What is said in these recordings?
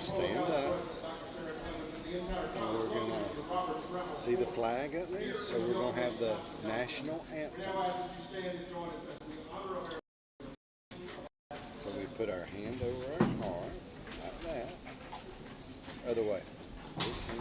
stand up, and we're going to see the flag up there. So we're going to have the national anthem. So we put our hand over our heart, like that. Other way. This hand.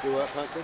Do what, Pumpkin?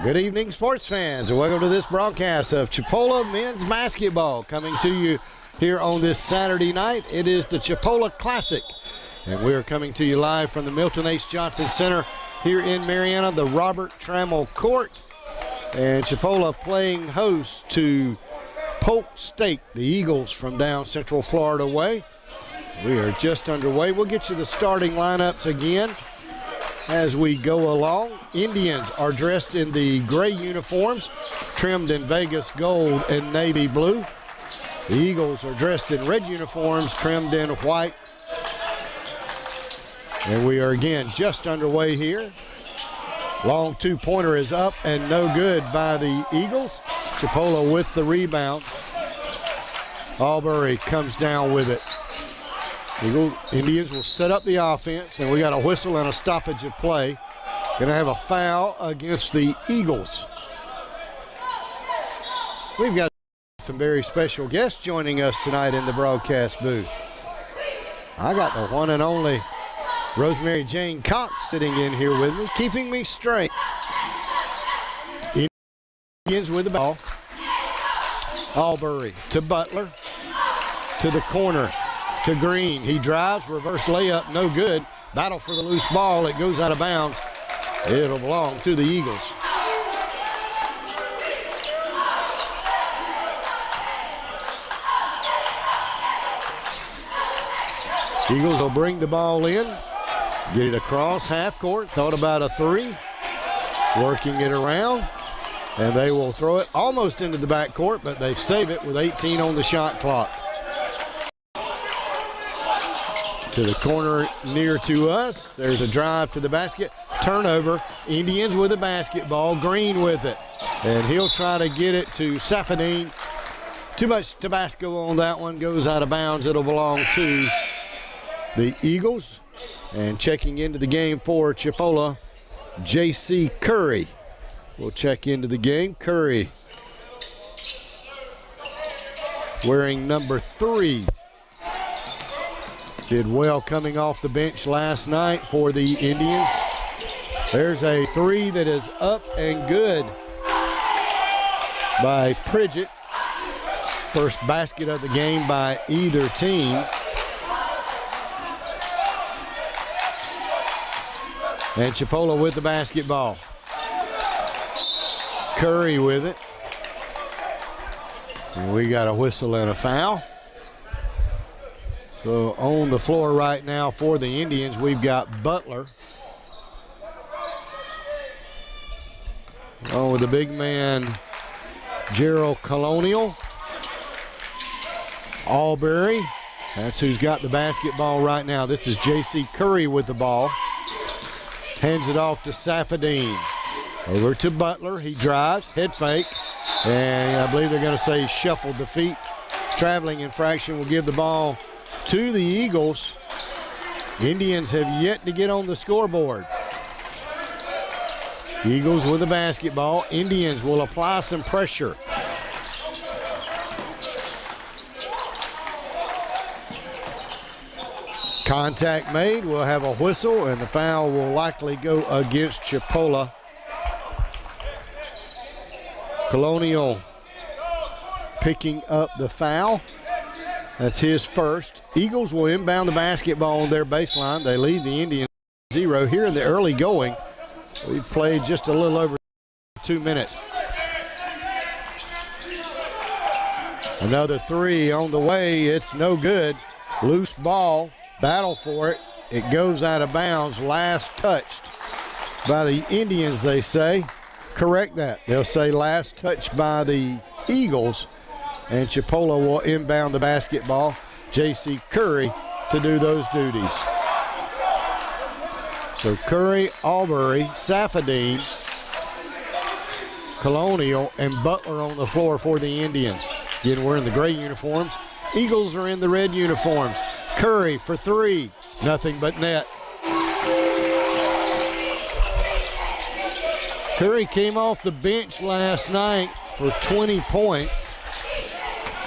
Good evening, sports fans, and welcome to this broadcast of Chipola men's basketball, coming to you here on this Saturday night. It is the Chipola Classic, and we are coming to you live from the Milton H. Johnson Center here in Marianna, the Robert Trammell Court. And Chipola playing host to Polk State, the Eagles from down Central Florida way. We are just underway. We'll get you the starting lineups again as we go along. Indians are dressed in the gray uniforms, trimmed in Vegas gold and navy blue. The Eagles are dressed in red uniforms, trimmed in white. And we are again just underway here. Long two-pointer is up and no good by the Eagles. Chipola with the rebound. Albury comes down with it. Indians will set up the offense, and we got a whistle and a stoppage of play. Going to have a foul against the Eagles. We've got some very special guests joining us tonight in the broadcast booth. I got the one and only Rosemary Jane Cox sitting in here with me, keeping me straight. Indians with the ball. Albury to Butler, to the corner, to Green. He drives, reverse layup, no good. Battle for the loose ball. It goes out of bounds. It'll belong to the Eagles. Eagles will bring the ball in, get it across half court, thought about a three, working it around, and they will throw it almost into the back court, but they save it with 18 on the shot clock. To the corner near to us. There's a drive to the basket. Turnover. Indians with the basketball. Green with it. And he'll try to get it to Safadine. Too much Tabasco on that one. Goes out of bounds. It'll belong to the Eagles. And checking into the game for Chipola, J.C. Curry will check into the game. Curry wearing number 3. Did well coming off the bench last night for the Indians. There's a three that is up and good by Pridgett. First basket of the game by either team. And Chipola with the basketball. Curry with it. And we got a whistle and a foul. So on the floor right now for the Indians, we've got Butler. Oh, with the big man, Gerald Colonial. Albury, that's who's got the basketball right now. This is J.C. Curry with the ball. Hands it off to Safadine. Over to Butler, he drives, head fake, and I believe they're going to say shuffled the feet. Traveling infraction will give the ball to the Eagles. Indians have yet to get on the scoreboard. Eagles with the basketball. Indians will apply some pressure. Contact made. We'll have a whistle, and the foul will likely go against Chipola. Colonial picking up the foul. That's his first. Eagles will inbound the basketball on their baseline. They lead the Indians 0 here in the early going. We've played just a little over 2 minutes. Another three on the way. It's no good. Loose ball. Battle for it. It goes out of bounds. Last touched by the Indians, they say. Correct that. They'll say last touched by the Eagles. And Chipola will inbound the basketball. J.C. Curry to do those duties. So Curry, Albury, Safadine, Colonial, and Butler on the floor for the Indians. Again, we're in the gray uniforms. Eagles are in the red uniforms. Curry for three. Nothing but net. Curry came off the bench last night for 20 points.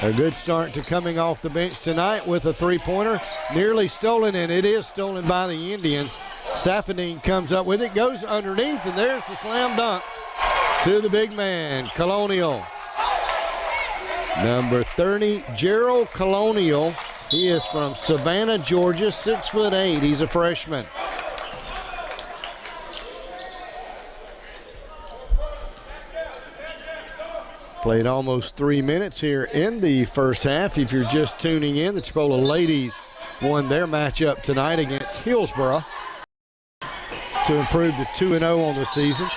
A good start to coming off the bench tonight with a three-pointer. Nearly stolen, and it is stolen by the Indians. Safadine comes up with it, goes underneath, and there's the slam dunk. to the big man, Colonial. Number 30, Gerald Colonial. He is from Savannah, Georgia, 6'8". He's a freshman. Played almost 3 minutes here in the first half. If you're just tuning in, the Chipola ladies won their matchup tonight against Hillsborough to improve to 2-0 on the season.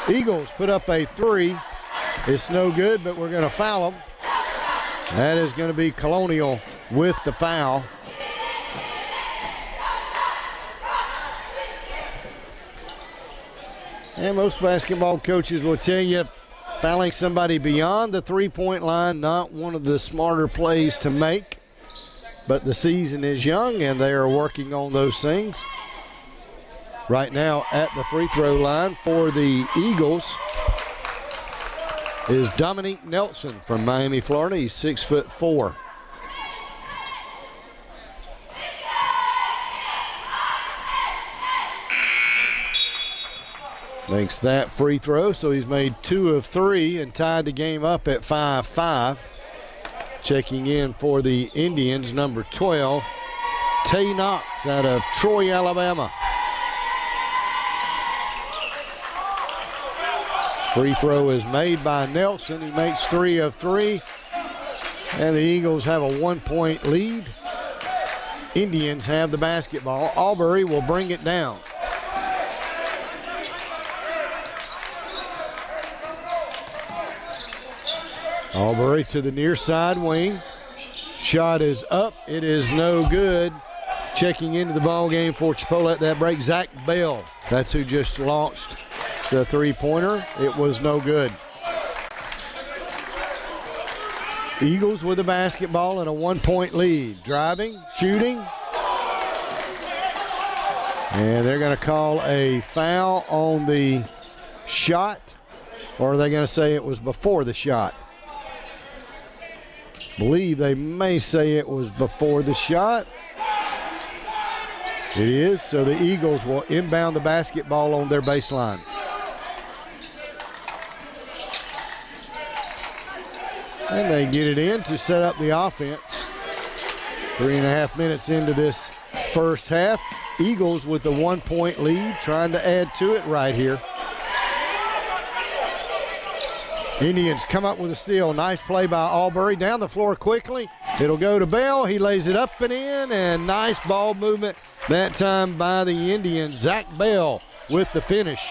Eagles put up a 3. It's no good, but we're going to foul them. That is going to be Colonial with the foul. And most basketball coaches will tell you fouling somebody beyond the three-point line, not one of the smarter plays to make. But the season is young, and they are working on those things. Right now at the free throw line for the Eagles is Dominique Nelson from Miami, Florida. He's 6'4". Makes that free throw, so he's made 2 of 3 and tied the game up at 5-5. Checking in for the Indians, number 12, Tay Knox out of Troy, Alabama. Free throw is made by Nelson. He makes 3 of 3. And the Eagles have a 1-point lead. Indians have the basketball. Albury will bring it down. Albury to the near side wing. Shot is up. It is no good. Checking into the ball game for Chipola at that break, Zach Bell. That's who just launched the three-pointer. It was no good. Eagles with the basketball and a 1-point lead. Driving, shooting. And they're going to call a foul on the shot. Or are they going to say it was before the shot? Believe they may say it was before the shot. It is, so the Eagles will inbound the basketball on their baseline. And they get it in to set up the offense. 3.5 minutes into this first half. Eagles with the 1-point lead, trying to add to it right here. Indians come up with a steal. Nice play by Albury. Down the floor quickly. It'll go to Bell. He lays it up and in, and nice ball movement that time by the Indians. Zach Bell with the finish.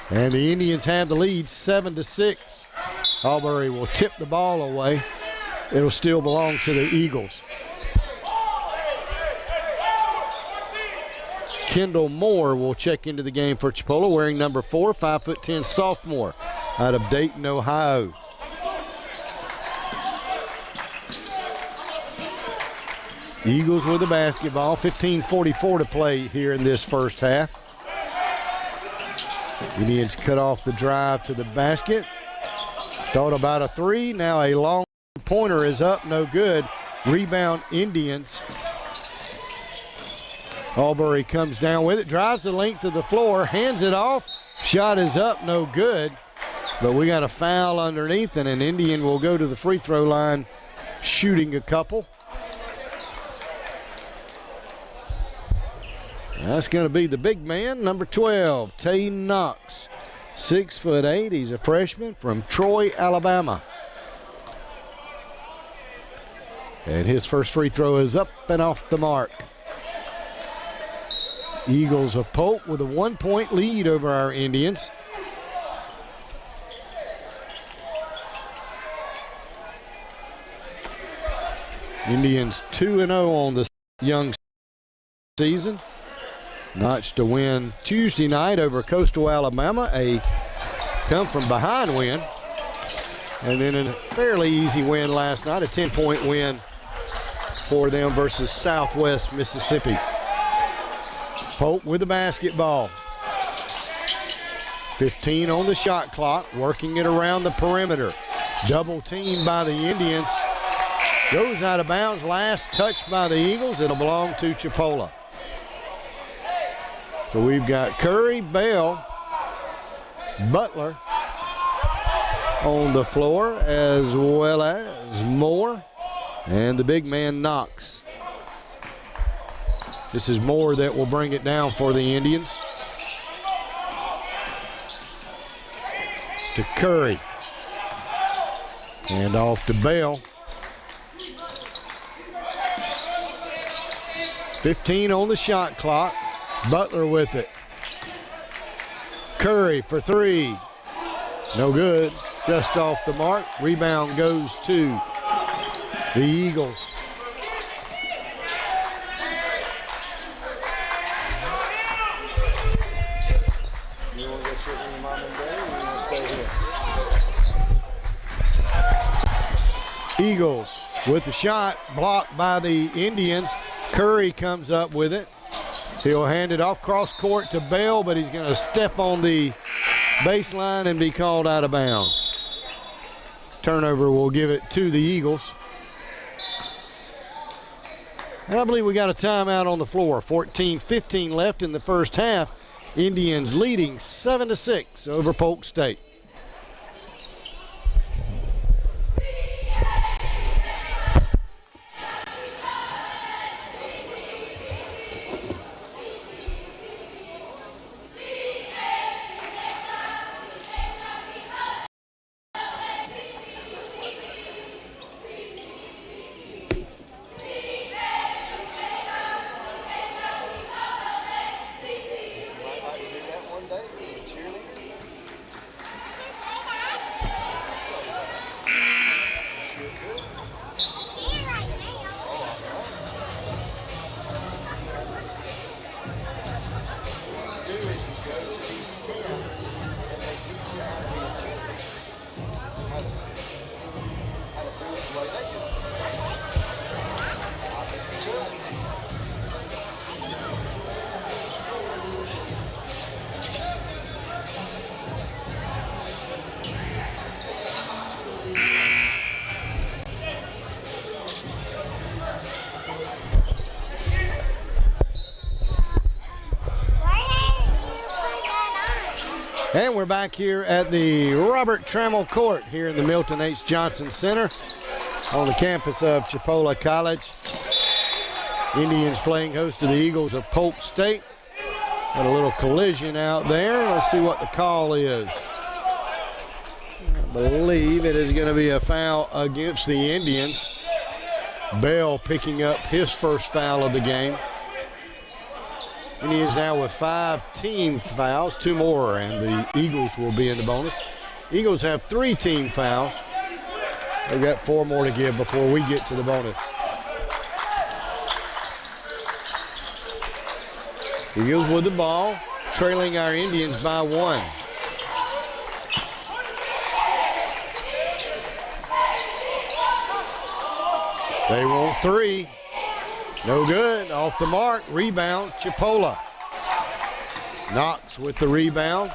And the Indians have the lead 7-6. Albury will tip the ball away. It'll still belong to the Eagles. Kendall Moore will check into the game for Chipola, wearing number 4, 5'10" sophomore out of Dayton, Ohio. Eagles with the basketball, 15:44 to play here in this first half. Indians cut off the drive to the basket. Thought about a 3, now a long pointer is up, no good. Rebound Indians. Albury comes down with it, drives the length of the floor, hands it off. Shot is up, no good. But we got a foul underneath, and an Indian will go to the free throw line shooting a couple. That's going to be the big man, number 12, Tay Knox. 6'8". He's a freshman from Troy, Alabama. And his first free throw is up and off the mark. Eagles of Polk with a 1-point lead over our Indians. Indians 2-0 on the young season. Notched a win Tuesday night over Coastal Alabama, a come-from-behind win. And then a fairly easy win last night, a 10-point win for them versus Southwest Mississippi. Polk with the basketball. 15 on the shot clock, working it around the perimeter. Double teamed by the Indians. Goes out of bounds, last touched by the Eagles. It'll belong to Chipola. So we've got Curry, Bell, Butler on the floor, as well as Moore and the big man Knox. This is Moore that will bring it down for the Indians. To Curry. And off to Bell. 15 on the shot clock. Butler with it. Curry for three. No good. Just off the mark. Rebound goes to the Eagles. You want to go sit with your mom and dad, or you want to stay here? Eagles with the shot blocked by the Indians. Curry comes up with it. He'll hand it off cross court to Bell, but he's going to step on the baseline and be called out of bounds. Turnover will give it to the Eagles. And I believe we got a timeout on the floor. 14-15 left in the first half. Indians leading 7-6 over Polk State. And we're back here at the Robert Trammell Court here in the Milton H. Johnson Center on the campus of Chipola College. Indians playing host to the Eagles of Polk State. Got a little collision out there. Let's see what the call is. I believe it is going to be a foul against the Indians. Bell picking up his first foul of the game. Indians now with 5 team fouls, 2 more, and the Eagles will be in the bonus. Eagles have 3 team fouls. They've got 4 more to give before we get to the bonus. Eagles with the ball, trailing our Indians by 1. They want 3. No good. Off the mark. Rebound. Chipola. Knox with the rebound.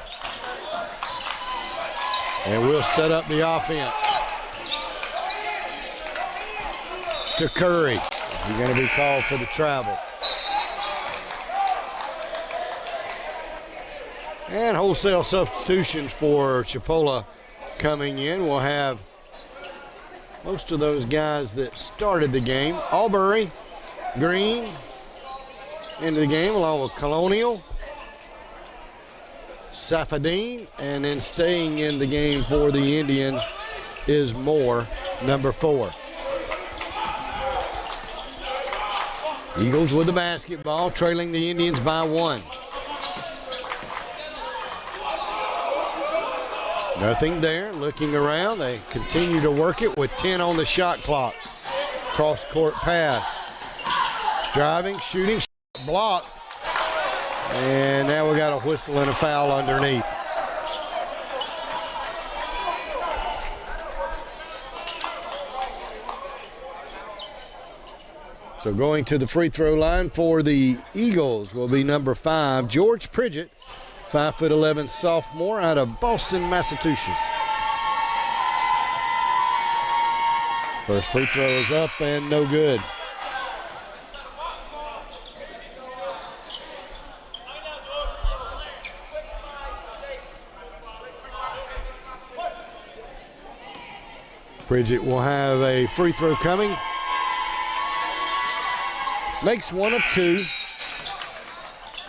And we'll set up the offense. To Curry. He's going to be called for the travel. And wholesale substitutions for Chipola coming in. We'll have most of those guys that started the game. Albury, Green into the game along with Colonial, Safadine, and then staying in the game for the Indians is Moore, number 4. Eagles with the basketball, trailing the Indians by 1. Nothing there, looking around. They continue to work it with 10 on the shot clock. Cross-court pass. Driving, shooting, blocked. And now we got a whistle and a foul underneath. So going to the free throw line for the Eagles will be number 5, George Pridgett, 5'11" sophomore out of Boston, Massachusetts. First free throw is up and no good. Bridget will have a free throw coming. Makes one of two.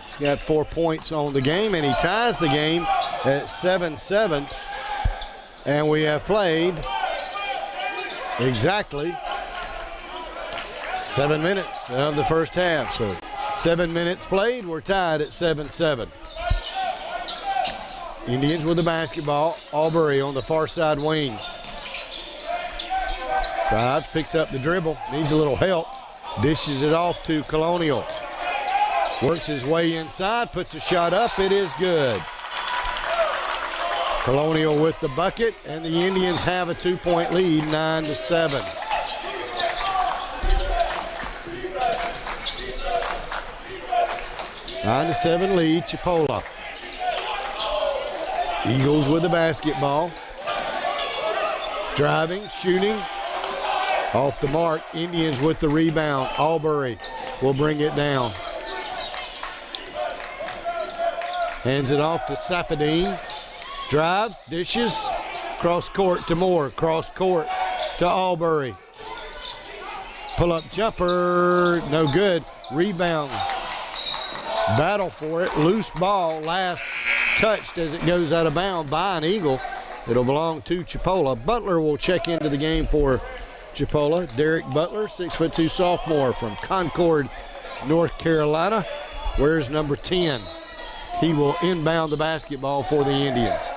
He's got 4 points on the game, and he ties the game at 7-7. And we have played exactly 7 minutes of the first half. So 7 minutes played, we're tied at 7-7. Indians with the basketball. Albury on the far side wing. Drives, picks up the dribble, needs a little help. Dishes it off to Colonial. Works his way inside, puts a shot up, it is good. Colonial with the bucket, and the Indians have a 2-point lead, 9-7. Nine to 7 lead, Chipola. Eagles with the basketball. Driving, shooting. Off the mark, Indians with the rebound. Albury will bring it down. Hands it off to Safadine. Drives, dishes, cross court to Moore. Cross court to Albury. Pull-up jumper, no good. Rebound. Battle for it. Loose ball, last touched as it goes out of bounds by an Eagle. It'll belong to Chipola. Butler will check into the game for Chipola. Derek Butler, 6'2" sophomore from Concord, North Carolina, wears number 10. He will inbound the basketball for the Indians.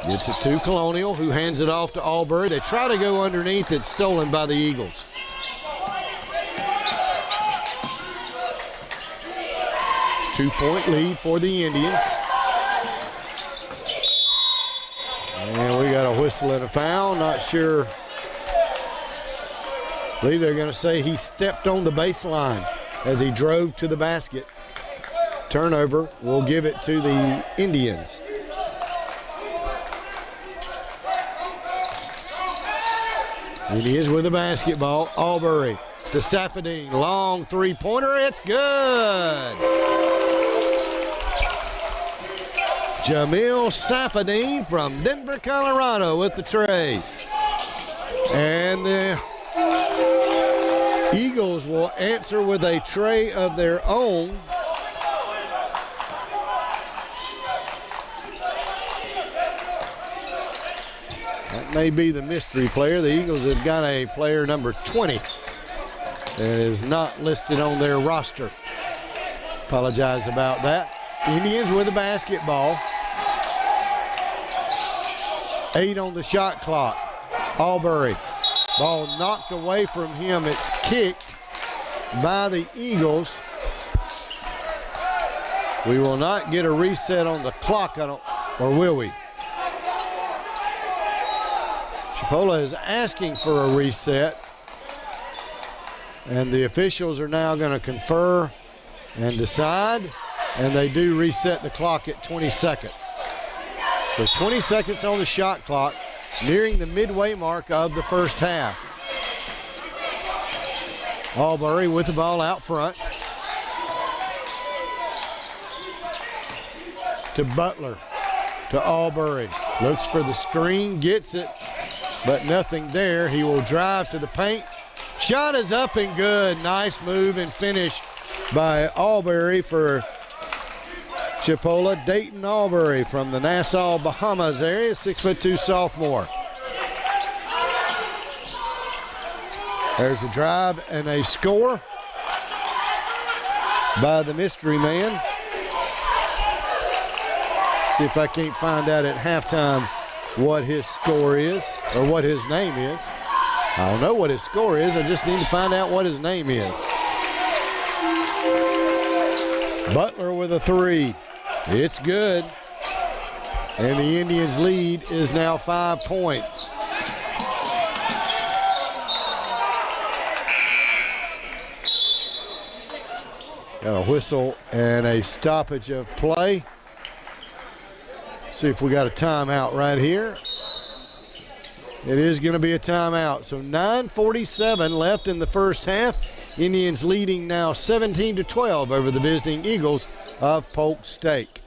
Gets it to Colonial, who hands it off to Albury. They try to go underneath. It's stolen by the Eagles. Two-point lead for the Indians. And we got a whistle and a foul. Not sure. I believe they're going to say he stepped on the baseline as he drove to the basket. Turnover. We'll give it to the Indians. Indians with the basketball. Albury to Safadine. Long three-pointer. It's good. Jamil Safadine from Denver, Colorado with the tray. And the Eagles will answer with a tray of their own. That may be the mystery player. The Eagles have got a player number 20 that is not listed on their roster. Apologize about that. Indians with the basketball. 8 on the shot clock. Albury. Ball knocked away from him. It's kicked by the Eagles. We will not get a reset on the clock, or will we? Chipola is asking for a reset. And the officials are now going to confer and decide. And they do reset the clock at 20 seconds. So 20 seconds on the shot clock, nearing the midway mark of the first half. Albury with the ball out front. To Butler, to Albury. Looks for the screen, gets it, but nothing there. He will drive to the paint. Shot is up and good. Nice move and finish by Albury for Chipola. Dayton Albury from the Nassau, Bahamas area, 6'2" sophomore. There's a drive and a score by the mystery man. See if I can't find out at halftime what his score is, or what his name is. I don't know what his score is. I just need to find out what his name is. Butler with a three. It's good. And the Indians' lead is now 5 points. Got a whistle and a stoppage of play. See if we got a timeout right here. It is going to be a timeout. So 9:47 left in the first half. Indians leading now 17-12 over the visiting Eagles of Polk State.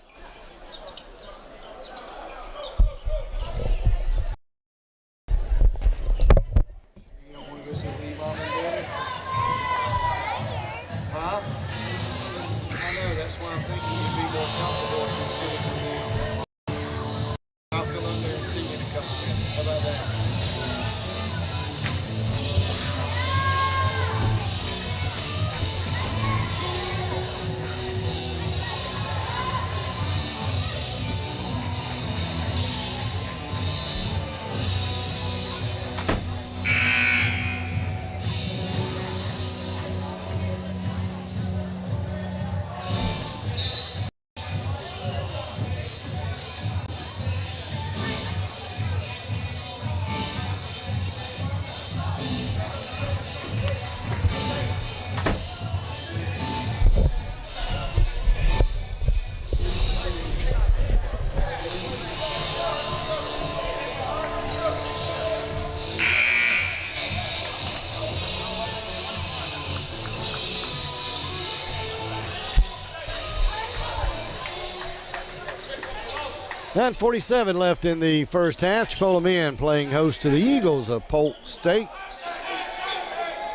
9:47 left in the first half. Chipola men playing host to the Eagles of Polk State.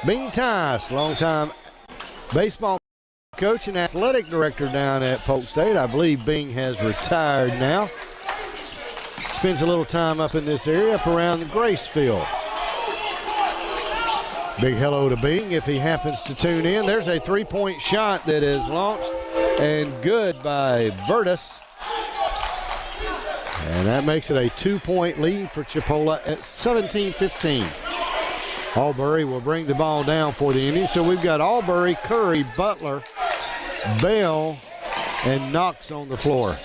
Bing Tice, longtime baseball coach and athletic director down at Polk State. I believe Bing has retired now. Spends a little time up in this area, up around the Gracefield. Big hello to Bing if he happens to tune in. There's a three-point shot that is launched and good by Vertus. And that makes it a 2-point lead for Chipola at 17-15. Albury will bring the ball down for the Indians. So we've got Albury, Curry, Butler, Bell, and Knox on the floor.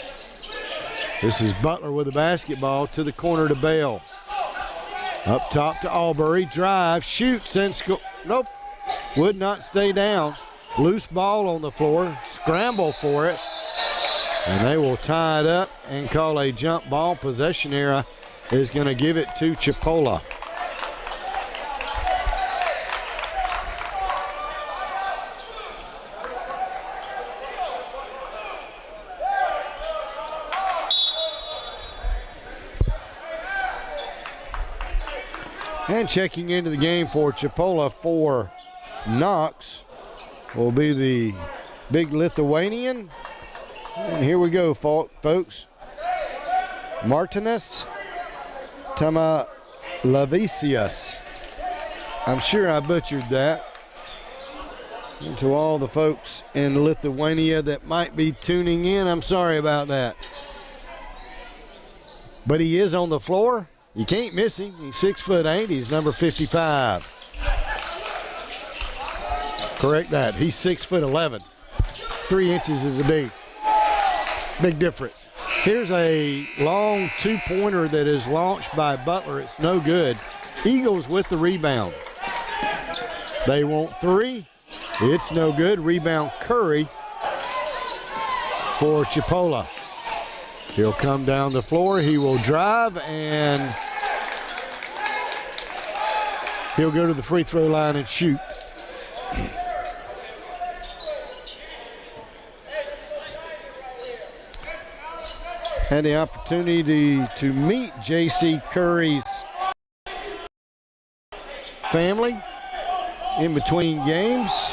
This is Butler with the basketball to the corner to Bell. Up top to Albury, drive, shoots, and nope, would not stay down. Loose ball on the floor, scramble for it, and they will tie it up and call a jump ball. Possession era is going to give it to Chipola. And checking into the game for Chipola for Knox will be the big Lithuanian. And here we go, folks. Martinas Tamalavicius. I'm sure I butchered that. And to all the folks in Lithuania that might be tuning in, I'm sorry about that. But he is on the floor. You can't miss him. He's 6'8". He's number 55. Correct that. He's 6'11". 3 inches is a big difference. Here's a long two-pointer that is launched by Butler. It's no good. Eagles with the rebound. They want three. It's no good. Rebound Curry for Chipola. He'll come down the floor. He will drive, and he'll go to the free throw line and shoot. Had the opportunity to meet J.C. Curry's family in between games.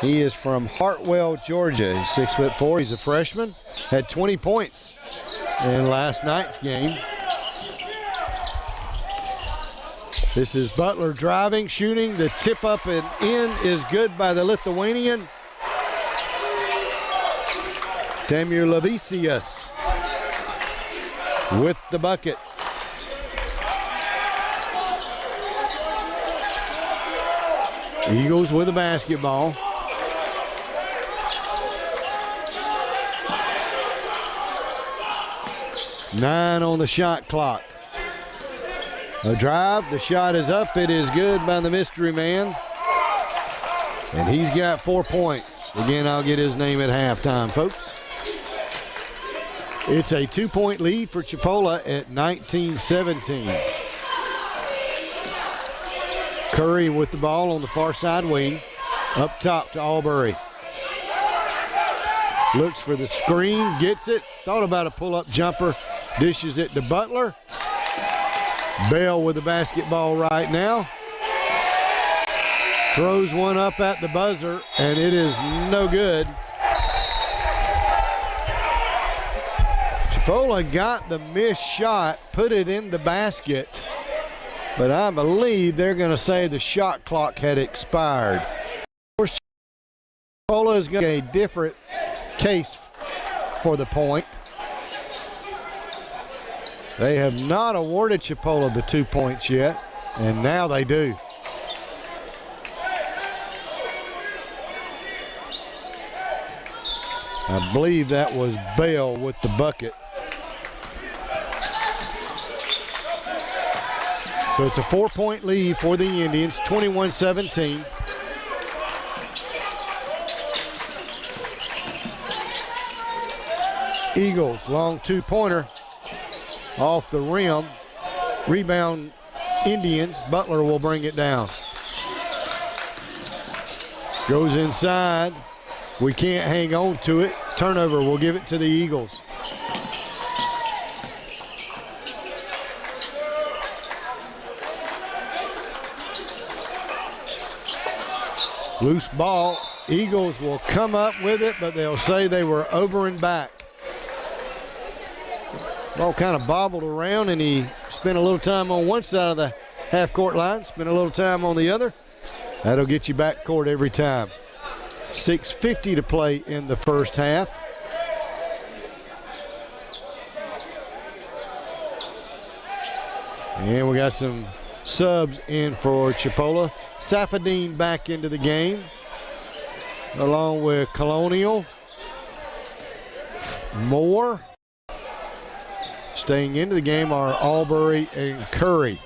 He is from Hartwell, Georgia. He's 6'4". He's a freshman. Had 20 points in last night's game. This is Butler driving, shooting. The tip up and in is good by the Lithuanian. Tamir Levicius with the bucket. Eagles with the basketball. Nine on the shot clock. A drive, the shot is up, it is good by the mystery man. And he's got 4 points. Again, I'll get his name at halftime, folks. It's a 2-point lead for Chipola at 19-17. Curry with the ball on the far side wing. Up top to Albury. Looks for the screen, gets it. Thought about a pull-up jumper. Dishes it to Butler. Bell with the basketball right now. Throws one up at the buzzer, and it is no good. Chipola got the missed shot, put it in the basket, but I believe they're going to say the shot clock had expired. Of course, Chipola is going to get a different case for the point. They have not awarded Chipola the 2 points yet, and now they do. I believe that was Bell with the bucket. So it's a 4-point lead for the Indians, 21-17. Eagles, long two-pointer off the rim. Rebound Indians. Butler will bring it down. Goes inside. We can't hang on to it. Turnover will give it to the Eagles. Loose ball. Eagles will come up with it, but they'll say they were over and back. Ball kind of bobbled around, and he spent a little time on one side of the half-court line, spent a little time on the other. That'll get you back court every time. 6:50 to play in the first half. And we got some subs in for Chipola. Safadine back into the game, along with Colonial. Moore. Staying into the game are Albury and Curry.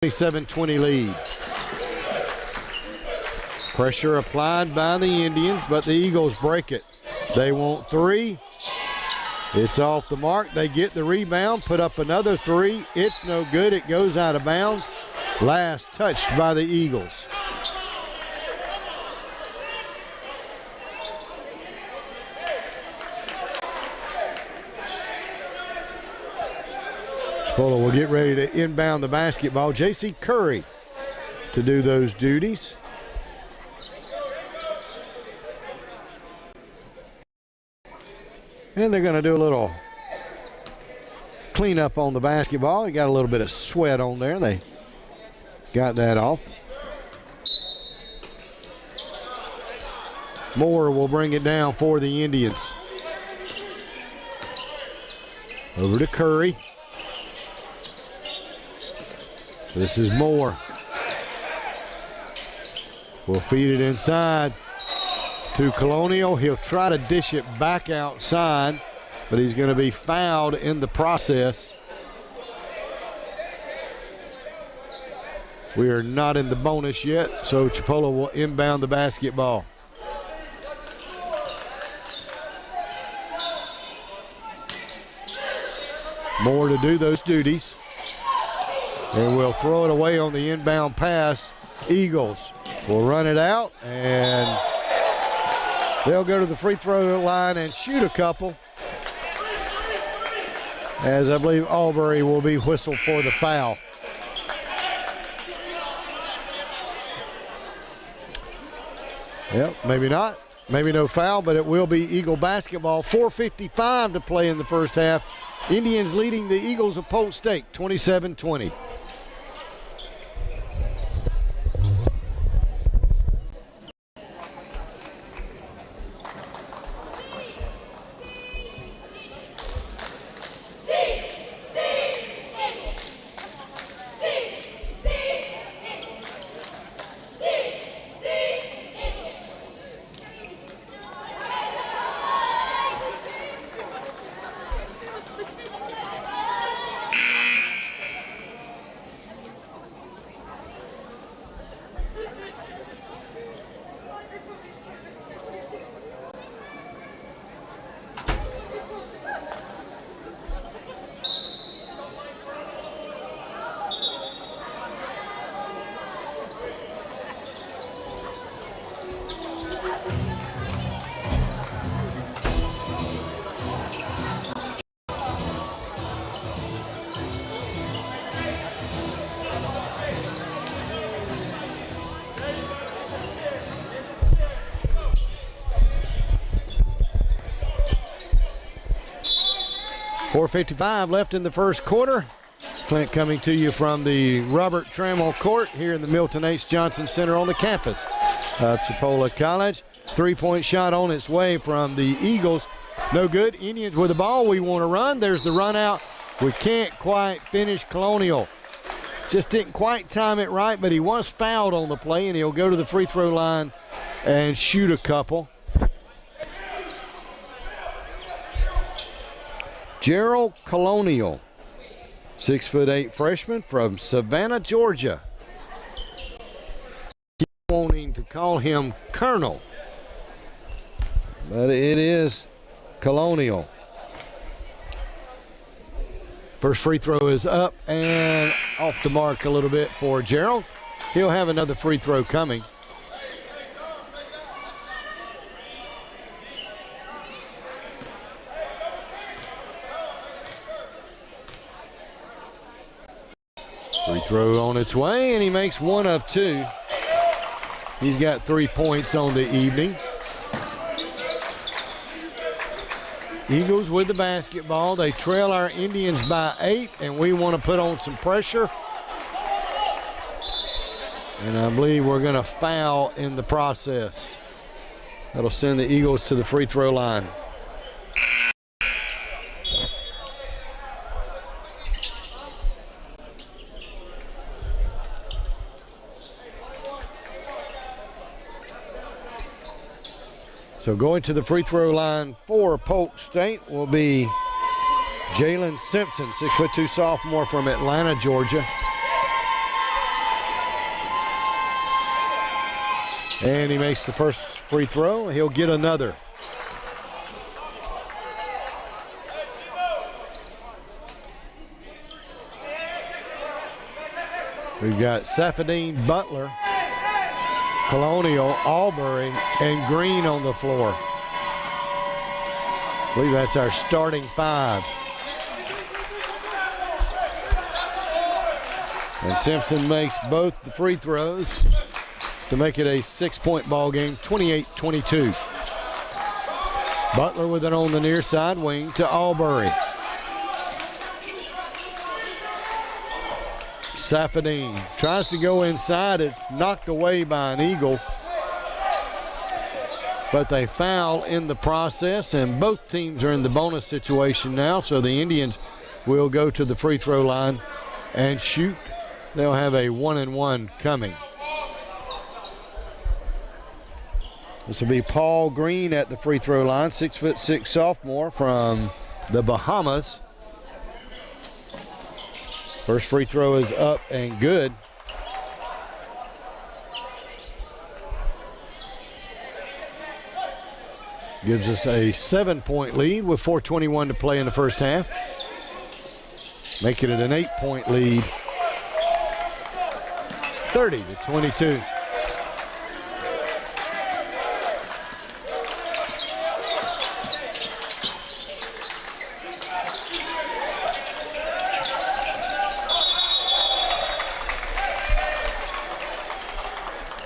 (27-20) lead. Pressure applied by the Indians, but the Eagles break it. They want three. It's off the mark. They get the rebound, put up another three. It's no good. It goes out of bounds. Last touched by the Eagles. Chipola will get ready to inbound the basketball. J.C. Curry to do those duties. And they're going to do a little cleanup on the basketball. He got a little bit of sweat on there. They got that off. Moore will bring it down for the Indians. Over to Curry. This is Moore. We'll feed it inside to Colonial. He'll try to dish it back outside, but he's going to be fouled in the process. We are not in the bonus yet, so Chipola will inbound the basketball. Moore to do those duties. And we'll throw it away on the inbound pass. Eagles will run it out, and they'll go to the free throw line and shoot a couple. as I believe Albury will be whistled for the foul. Yep, maybe not. Maybe no foul, but it will be Eagle basketball. 4:55 to play in the first half. Indians leading the Eagles of Polk State 27-20. .455 left in the first quarter. Clint coming to you from the Robert Trammell Court here in the Milton H. Johnson Center on the campus of Chipola College. Three-point shot on its way from the Eagles. No good. Indians with the ball. We want to run. There's the run out. We can't quite finish. Colonial just didn't quite time it right, but he was fouled on the play, and he'll go to the free throw line and shoot a couple. Gerald Colonial, 6'8" freshman from Savannah, Georgia. Keep wanting to call him Colonel, but it is Colonial. First free throw is up and off the mark a little bit for Gerald. He'll have another free throw coming. Free throw on its way, and he makes one of two. He's got 3 points on the evening. Eagles with the basketball. They trail our Indians by 8, and we want to put on some pressure. And I believe we're going to foul in the process. That'll send the Eagles to the free throw line. So going to the free throw line for Polk State will be Jalen Simpson, 6'2" sophomore from Atlanta, Georgia. And he makes the first free throw. He'll get another. We've got Safadine Butler, Colonial, Albury, and Green on the floor. I believe that's our starting five. And Simpson makes both the free throws to make it a 6-point ball game, 28-22. Butler with it on the near side wing to Albury. Safadine tries to go inside. It's knocked away by an Eagle. But they foul in the process, and both teams are in the bonus situation now, so the Indians will go to the free throw line and shoot. They'll have a 1-and-1 coming. This will be Paul Green at the free throw line, 6'6" sophomore from the Bahamas. First free throw is up and good. Gives us a 7-point lead with 4:21 to play in the first half. Making it an 8-point lead. 30-22.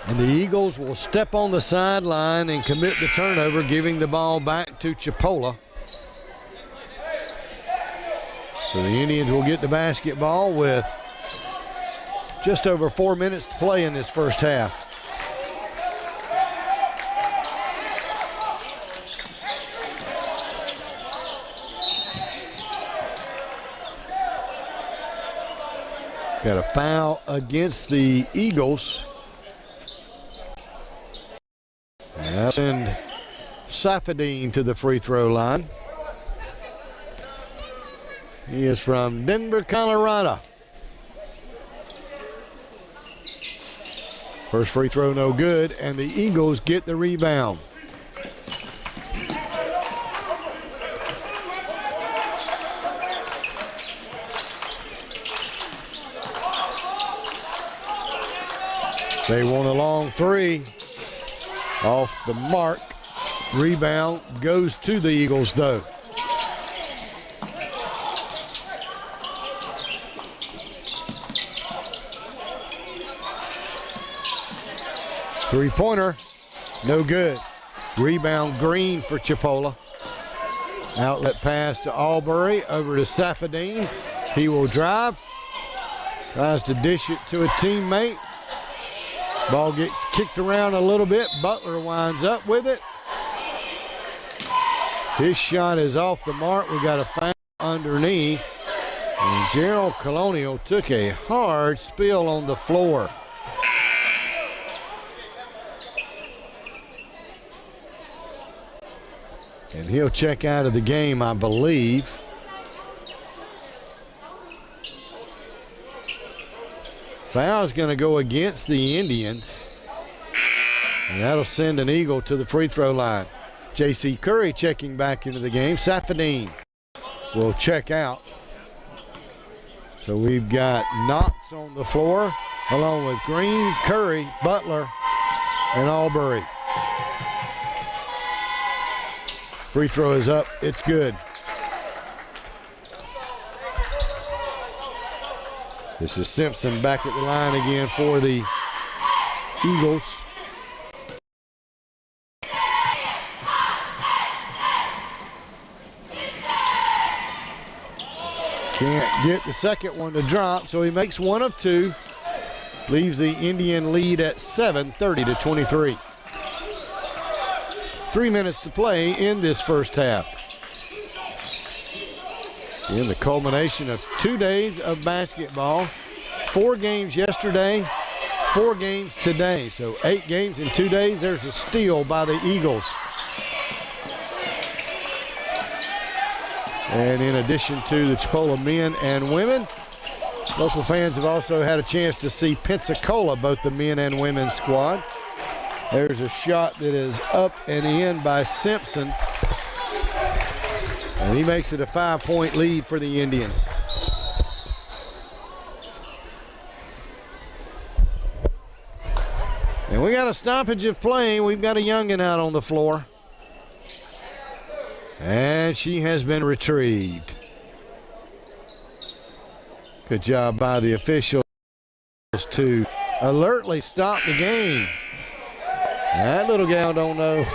And the Eagles will step on the sideline and commit the turnover, giving the ball back to Chipola. So the Indians will get the basketball with just over 4 minutes to play in this first half. Got a foul against the Eagles. And send Safadine to the free throw line. He is from Denver, Colorado. First free throw no good, and the Eagles get the rebound. They want a long three. Off the mark. Rebound goes to the Eagles, though. Three-pointer, no good. Rebound Green for Chipola. Outlet pass to Albury, over to Safadine. He will drive. Tries to dish it to a teammate. Ball gets kicked around a little bit. Butler winds up with it. His shot is off the mark. We got a foul underneath. And Gerald Colonial took a hard spill on the floor. And he'll check out of the game, I believe. Foul's going to go against the Indians. And that'll send an Eagle to the free throw line. J.C. Curry checking back into the game. Safadine will check out. So we've got Knox on the floor, along with Green, Curry, Butler, and Albury. Free throw is up. It's good. This is Simpson back at the line again for the Eagles. Can't get the second one to drop, so he makes one of two. Leaves the Indian lead at 7, 30-23. 3 minutes to play in this first half. In the culmination of 2 days of basketball, 4 games yesterday, 4 games today. So 8 games in 2 days. There's a steal by the Eagles. And in addition to the Chipola men and women, local fans have also had a chance to see Pensacola, both the men and women's squad. There's a shot that is up and in by Simpson. And he makes it a 5-point lead for the Indians. And we got a stoppage of play. We've got a youngin out on the floor. And she has been retrieved. Good job by the officials to alertly stop the game. That little gal don't know.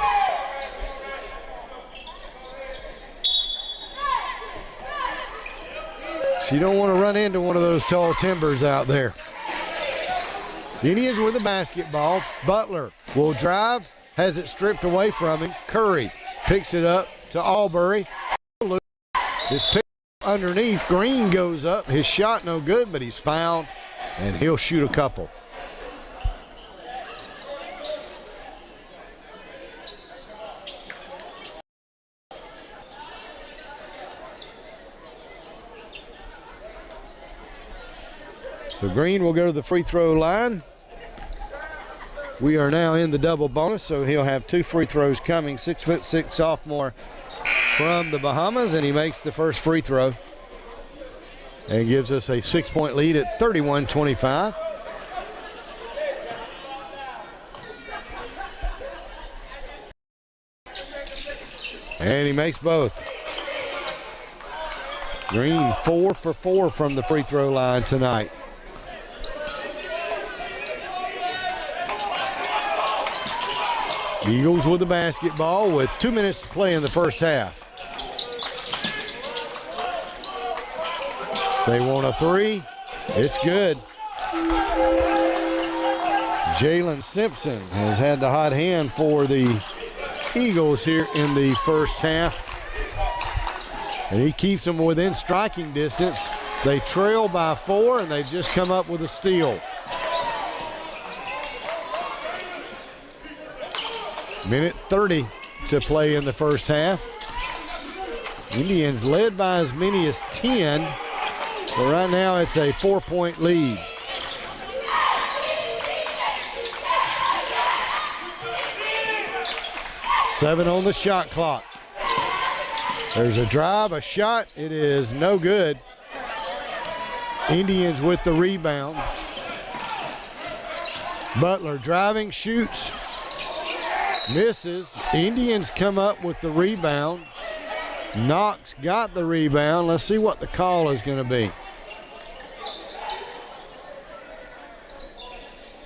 She don't want to run into one of those tall timbers out there. Indians with the basketball. Butler will drive, has it stripped away from him. Curry picks it up to Albury. It's picked up underneath. Green goes up. His shot no good, but he's fouled, and he'll shoot a couple. So Green will go to the free throw line. We are now in the double bonus, so he'll have 2 free throws coming. 6'6" sophomore from the Bahamas, and he makes the first free throw and gives us a 6-point lead at 31-25. And he makes both. Green 4 for 4 from the free throw line tonight. Eagles with the basketball with 2 minutes to play in the first half. They want a three. It's good. Jalen Simpson has had the hot hand for the Eagles here in the first half. And he keeps them within striking distance. They trail by 4, and they've just come up with a steal. Minute 30 to play in the first half. Indians led by as many as 10. But right now it's a 4-point lead. Seven on the shot clock. There's a drive, a shot. It is no good. Indians with the rebound. Butler driving, shoots, misses. Indians come up with the rebound. Knox got the rebound. Let's see what the call is going to be.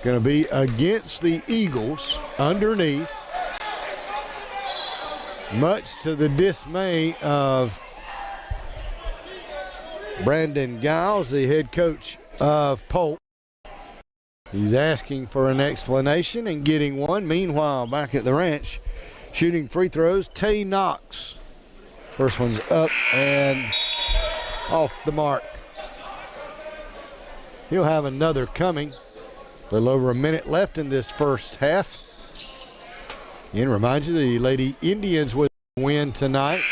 Going to be against the Eagles underneath. Much to the dismay of Brandon Giles, the head coach of Polk. He's asking for an explanation and getting one. Meanwhile, back at the ranch, shooting free throws, Tay Knox. First one's up and off the mark. He'll have another coming. A little over a minute left in this first half. And remind you, the Lady Indians with a win tonight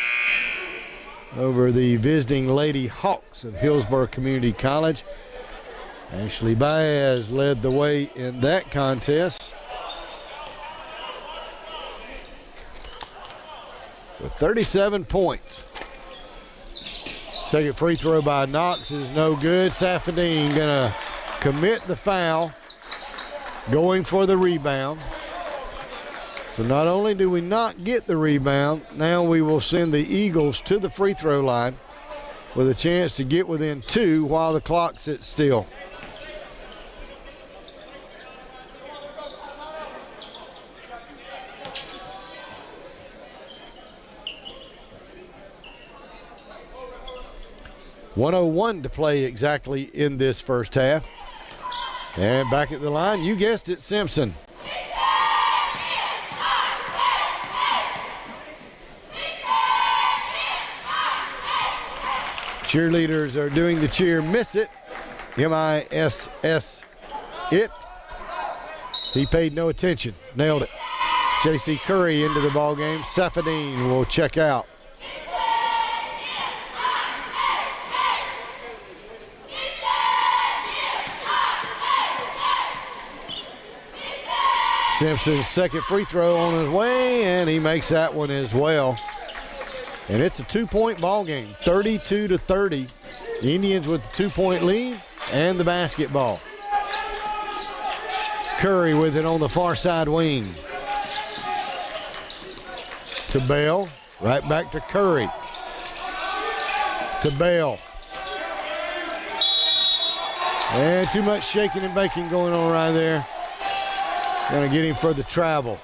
over the visiting Lady Hawks of Hillsborough Community College. Ashley Baez led the way in that contest with 37 points. Second free throw by Knox is no good. Safadine gonna commit the foul, going for the rebound. So not only do we not get the rebound, now we will send the Eagles to the free throw line with a chance to get within 2 while the clock sits still. .101 to play exactly in this first half. And back at the line, you guessed it, Simpson. Cheerleaders are doing the cheer miss it, M-I-S-S it. He paid no attention, nailed it. J.C. Curry into the ball game. Safadine will check out. Simpson's second free throw on his way, and he makes that one as well. And it's a 2-point ball game, 32-30. The Indians with the 2-point lead and the basketball. Curry with it on the far side wing. To Bell, right back to Curry. To Bell. And too much shaking and baking going on right there. Going to get him for the travel.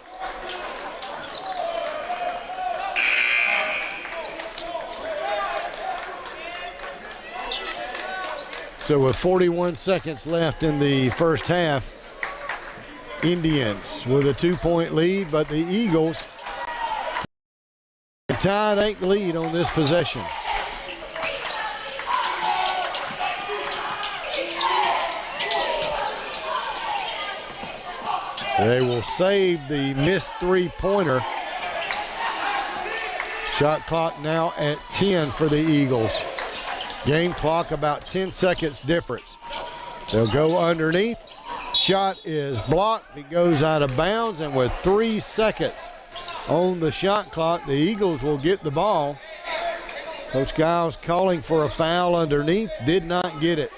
So with 41 seconds left in the first half, Indians with a 2-point lead, but the Eagles tied ain't the lead on this possession. They will save the missed three-pointer. Shot clock now at 10 for the Eagles. Game clock about 10 seconds difference. They'll go underneath. Shot is blocked. It goes out of bounds, and with 3 seconds on the shot clock, the Eagles will get the ball. Coach Giles calling for a foul underneath, did not get it.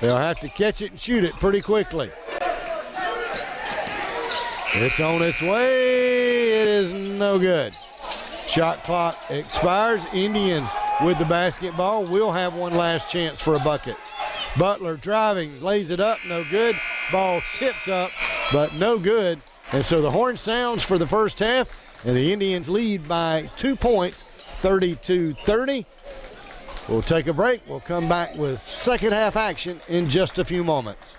They'll have to catch it and shoot it pretty quickly. It's on its way. It is no good. Shot clock expires. Indians with the basketball will have one last chance for a bucket. Butler driving, lays it up, no good. Ball tipped up, but no good. And so the horn sounds for the first half, and the Indians lead by 2 points, 32-30. We'll take a break. We'll come back with second half action in just a few moments.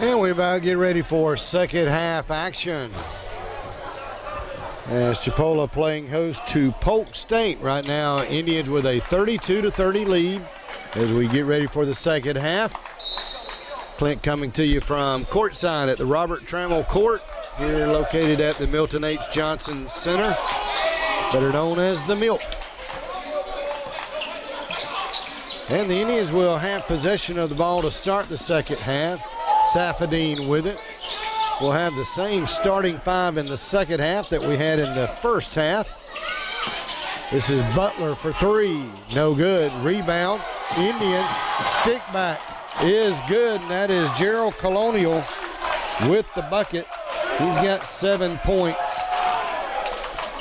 And we about to get ready for second half action. As Chipola playing host to Polk State right now. Indians with a 32-30 lead as we get ready for the second half. Clint coming to you from courtside at the Robert Trammell Court, here located at the Milton H. Johnson Center, better known as the Milt. And the Indians will have possession of the ball to start the second half. Safadine with it. We'll have the same starting five in the second half that we had in the first half. This is Butler for three. No good. Rebound. Indians. Stick back is good, and that is Gerald Colonial with the bucket. He's got 7 points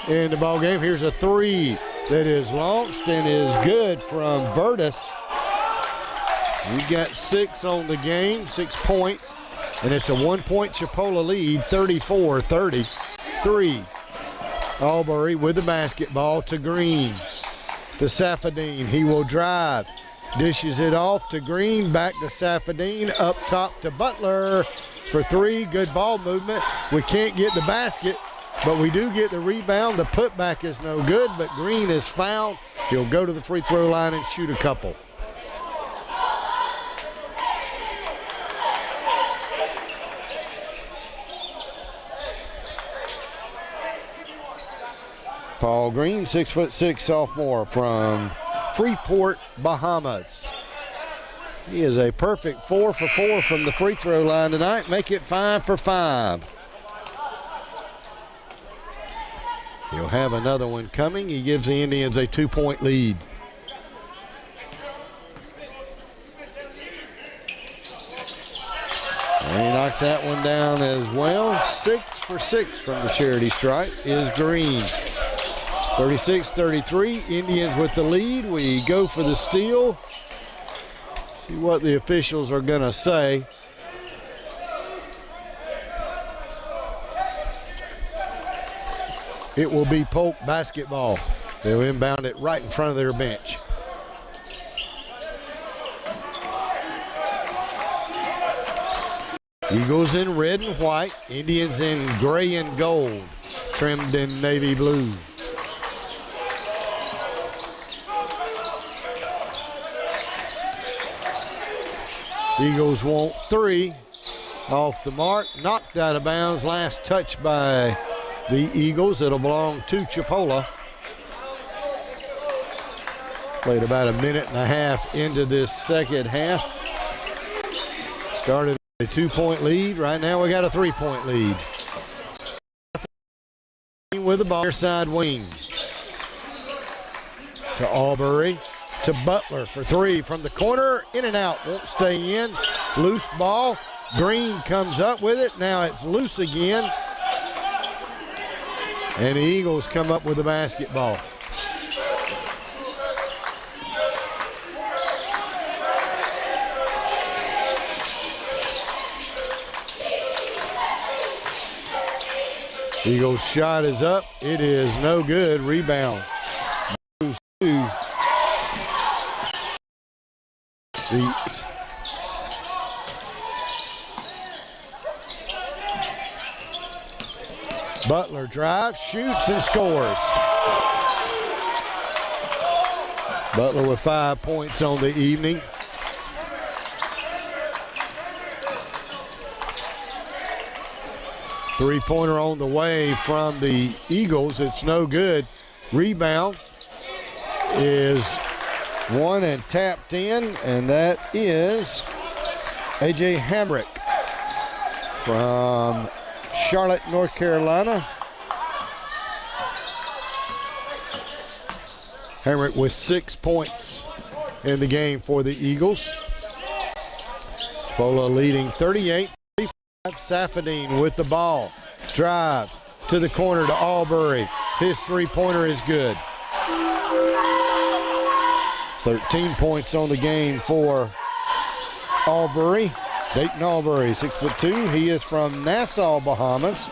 in the ball game. Here's a three that is launched and is good from Virtus. He's got 6 on the game, 6 points, and it's a 1-point Chipola lead, 34-33. Albury with the basketball to Green, to Safadine. He will drive, dishes it off to Green, back to Safadine, up top to Butler for three. Good ball movement. We can't get the basket, but we do get the rebound. The putback is no good, but Green is fouled. He'll go to the free throw line and shoot a couple. Paul Green, 6'6" sophomore from Freeport, Bahamas. He is a perfect 4 for 4 from the free throw line tonight. Make it 5 for 5. He'll have another one coming. He gives the Indians a 2-point lead. And he knocks that one down as well. 6 for 6 from the charity stripe is Green. 36-33, Indians with the lead. We go for the steal. See what the officials are going to say. It will be Polk basketball. They'll inbound it right in front of their bench. Eagles in red and white, Indians in gray and gold, trimmed in navy blue. Eagles want three. Off the mark, knocked out of bounds. Last touch by the Eagles. It'll belong to Chipola. Played about a minute and a half into this second half. Started a 2-point lead. Right now we got a 3-point lead. With the ball, near side wing. To Albury. To Butler for three from the corner. In and out. Won't stay in. Loose ball. Green comes up with it. Now it's loose again. And the Eagles come up with the basketball. Eagles shot is up. It is no good. Rebound. Moves to Beats. Butler drives, shoots, and scores. Butler with 5 points on the evening. Three-pointer on the way from the Eagles. It's no good. Rebound is one and tapped in, and that is A.J. Hamrick from Charlotte, North Carolina. Hamrick with 6 points in the game for the Eagles. Chipola leading 38-35. Safadine with the ball. Drives to the corner to Albury. His three-pointer is good. 13 points on the game for Albury. Dayton Albury, 6'2". He is from Nassau, Bahamas.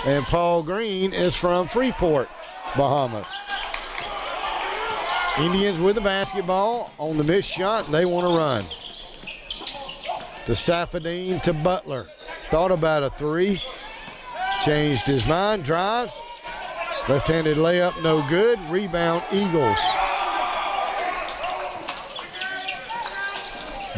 And Paul Green is from Freeport, Bahamas. Indians with the basketball on the missed shot. They want to run. to Safadine to Butler. Thought about a three. Changed his mind. Drives. Left-handed layup, no good. Rebound, Eagles.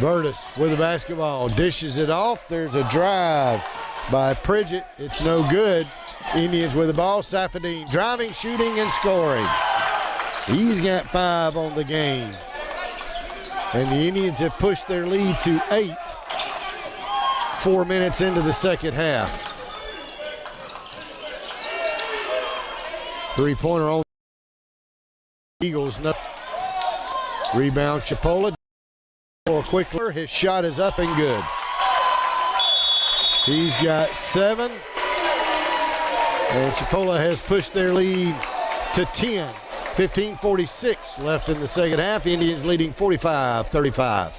Burtis with the basketball. Dishes it off. There's a drive by Pridgett. It's no good. Indians with the ball. Safadine driving, shooting, and scoring. He's got 5 on the game. And the Indians have pushed their lead to 8. 4 minutes into the second half. Three-pointer on Eagles. No. Rebound, Chipola. Quickler. His shot is up and good. He's got 7. And Chipola has pushed their lead to 10. 15:46 left in the second half. Indians leading 45-35.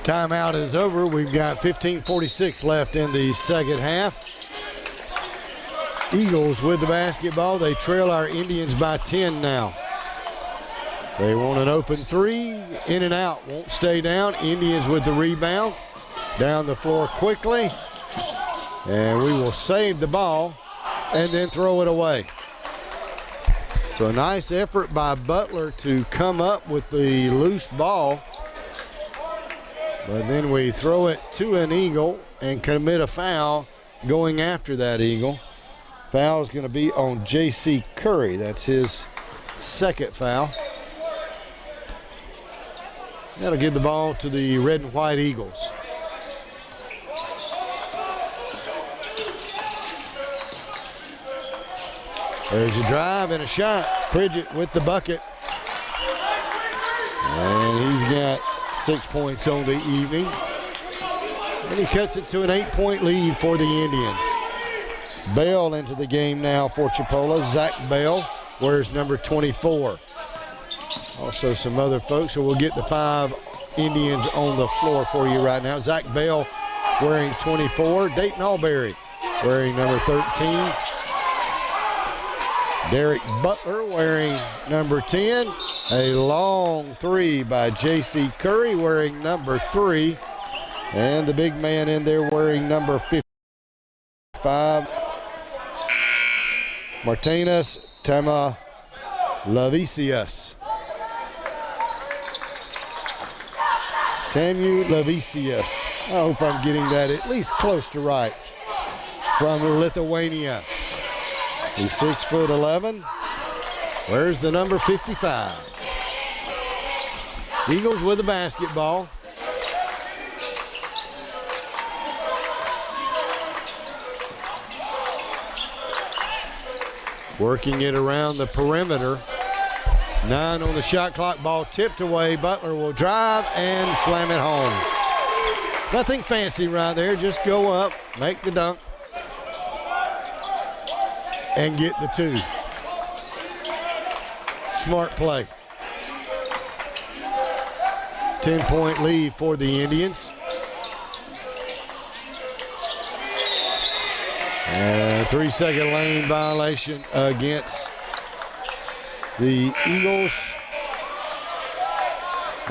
Timeout is over. We've got 15:46 left in the second half. Eagles with the basketball. They trail our Indians by 10 now. They want an open three. In and out. Won't stay down. Indians with the rebound. Down the floor quickly. And we will save the ball and then throw it away. So a nice effort by Butler to come up with the loose ball. But then we throw it to an Eagle and commit a foul going after that Eagle. Foul is going to be on J.C. Curry. That's his second foul. That'll give the ball to the red and white Eagles. There's a drive and a shot. Pridgett with the bucket. And he's got 6 points on the evening. And he cuts it to an 8-point lead for the Indians. Bell into the game now for Chipola. Zach Bell wears number 24. Also some other folks, so we'll get the 5 Indians on the floor for you right now. Zach Bell wearing 24. Dayton Alberry wearing number 13. Derek Butler wearing number 10. A long three by J.C. Curry wearing number 3. And the big man in there wearing number 55. Martinez Tamu-Lavicius. Tamu-Lavicius. I hope I'm getting that at least close to right. From Lithuania. He's 6'11". Where's the number 55? Eagles with the basketball. Working it around the perimeter. 9 on the shot clock. Ball tipped away. Butler will drive and slam it home. Nothing fancy right there. Just go up, make the dunk, and get the 2. Smart play. 10-point lead for the Indians. And And a 3-second lane violation against the Eagles.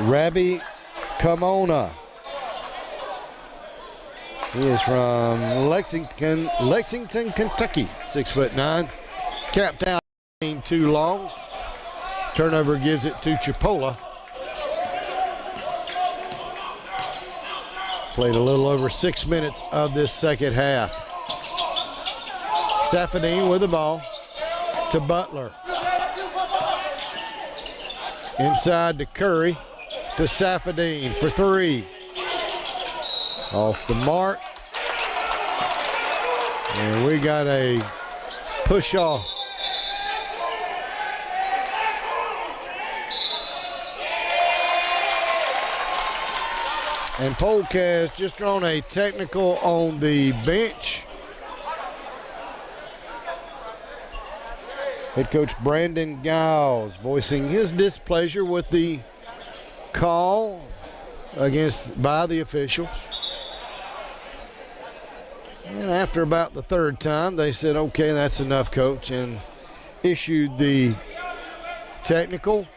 Rabbi Kamona. He is from Lexington, Kentucky. 6'9". Capped out too long. Turnover gives it to Chipola. Played a little over 6 minutes of this second half. Safadine with the ball to Butler. Inside to Curry to Safadine for three. Off the mark. And we got a push off. And Polk has just drawn a technical on the bench. Head coach Brandon Giles voicing his displeasure with the call by the officials. And after about the third time, they said, okay, that's enough, coach, and issued the technical.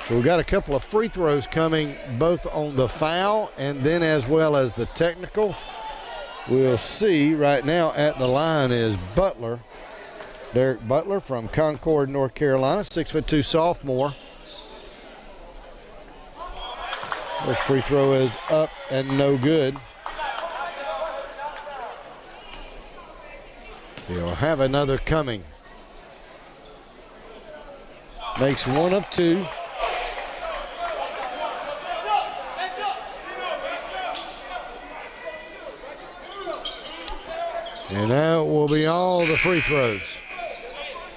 So we got a couple of free throws coming both on the foul and then as well as the technical. We'll see. Right now at the line is Butler. Derek Butler from Concord, North Carolina, 6'2" sophomore. This free throw is up and no good. He'll have another coming. Makes one of two. And that will be all the free throws.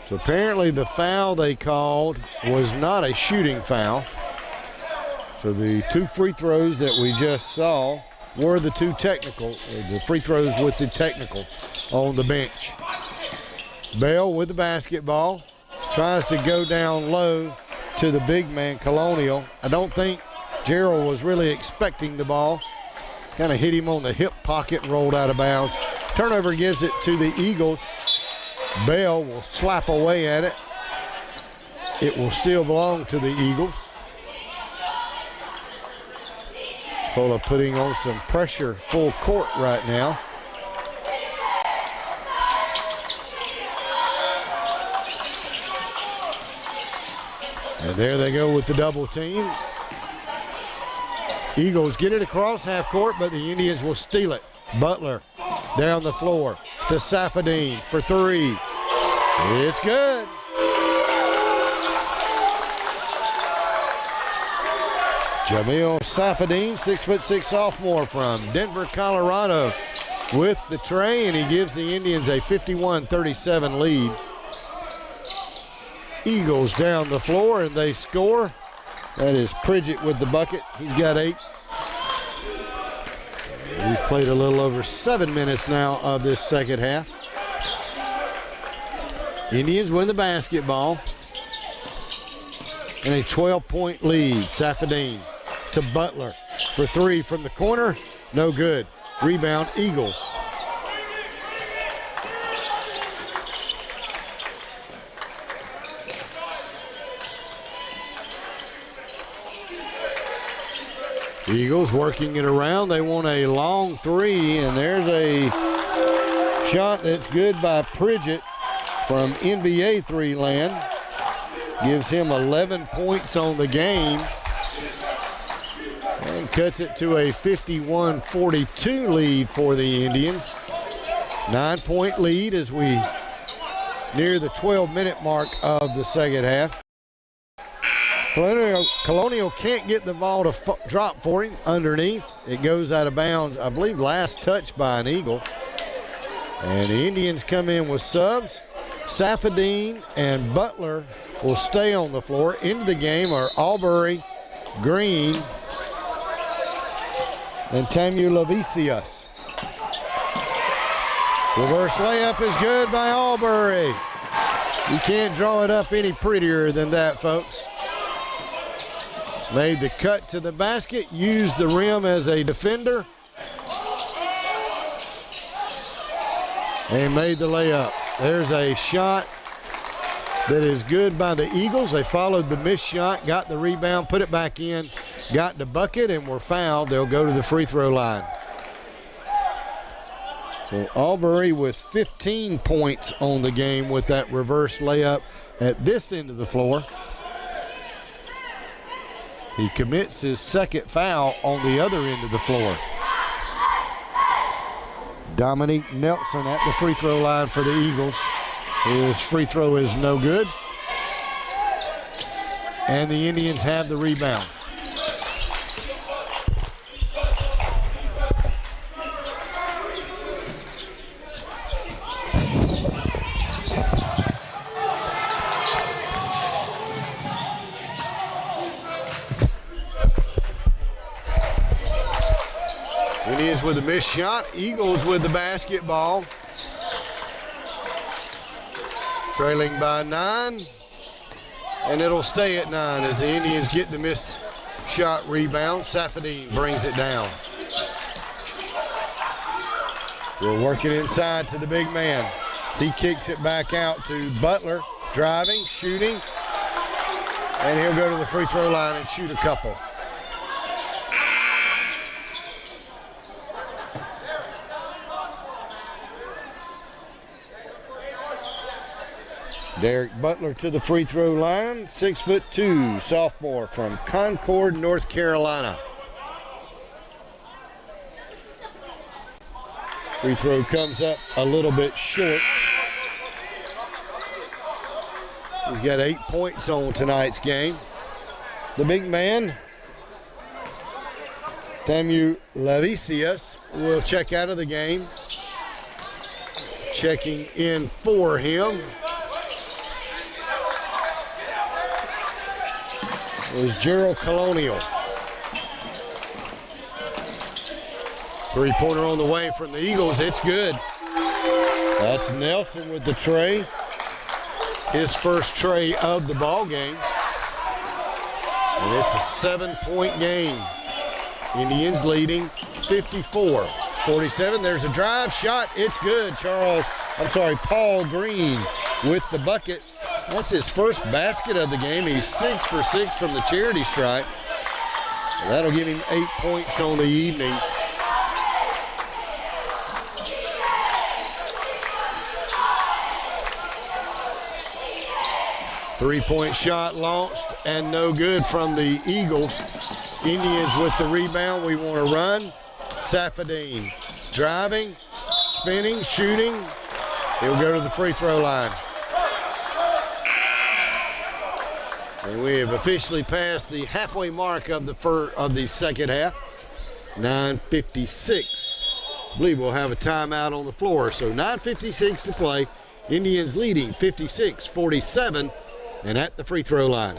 So apparently the foul they called was not a shooting foul. So the two free throws that we just saw were the two technical, the free throws with the technical on the bench. Bell with the basketball, tries to go down low to the big man, Colonial. I don't think Gerald was really expecting the ball. Kind of hit him on the hip pocket and rolled out of bounds. Turnover gives it to the Eagles. Bell will slap away at it. It will still belong to the Eagles. Chipola putting on some pressure full court right now. And there they go with the double team. Eagles get it across half court, but the Indians will steal it. Butler down the floor to Safadine for three. It's good. Jamil Safadine, 6'6" sophomore from Denver, Colorado, with the tray, and he gives the Indians a 51-37 lead. Eagles down the floor, and they score. That is Pridgett with the bucket. He's got 8. We've played a little over 7 minutes now of this second half. Indians win the basketball. And a 12-point lead. Safadine to Butler for three from the corner. No good. Rebound, Eagles. Eagles working it around. They want a long three, and there's a shot that's good by Pridgett from NBA three land. Gives him 11 points on the game and cuts it to a 51-42 lead for the Indians. 9-point lead as we near the 12-minute mark of the second half. Colonial can't get the ball to drop for him underneath. It goes out of bounds, I believe, last touch by an Eagle. And the Indians come in with subs. Safadine and Butler will stay on the floor. Into the game are Albury, Green, and Tamu Lavicius. Reverse layup is good by Albury. You can't draw it up any prettier than that, folks. Made the cut to the basket, used the rim as a defender. and made the layup. There's a shot that is good by the Eagles. They followed the missed shot, got the rebound, put it back in, got the bucket, and were fouled. They'll go to the free throw line. So Albury with 15 points on the game with that reverse layup at this end of the floor. He commits his second foul on the other end of the floor. Dominique Nelson at the free throw line for the Eagles. His free throw is no good. And the Indians have the rebound. Indians with a missed shot. Eagles with the basketball. Trailing by 9. And it'll stay at 9 as the Indians get the missed shot rebound. Safadine brings it down. We're working inside to the big man. He kicks it back out to Butler. Driving, shooting. And he'll go to the free throw line and shoot a couple. Derek Butler to the free throw line, 6'2", sophomore from Concord, North Carolina. Free throw comes up a little bit short. He's got 8 points on tonight's game. The big man, Tamu Levicius, will check out of the game. Checking in for him is Gerald Colonial. Three-pointer on the way from the Eagles. It's good. That's Nelson with the tray. His first tray of the ball game. And it's a 7-point game. Indians leading 54-47. There's a drive shot. It's good. Paul Green with the bucket. That's his first basket of the game. He's 6 for 6 from the charity stripe. That'll give him 8 points on the evening. Three-point shot launched and no good from the Eagles. Indians with the rebound. We want to run. Safadine driving, spinning, shooting. He'll go to the free throw line. And we have officially passed the halfway mark of the second half. 9:56. I believe we'll have a timeout on the floor. So 9:56 to play. Indians leading 56-47 and at the free throw line.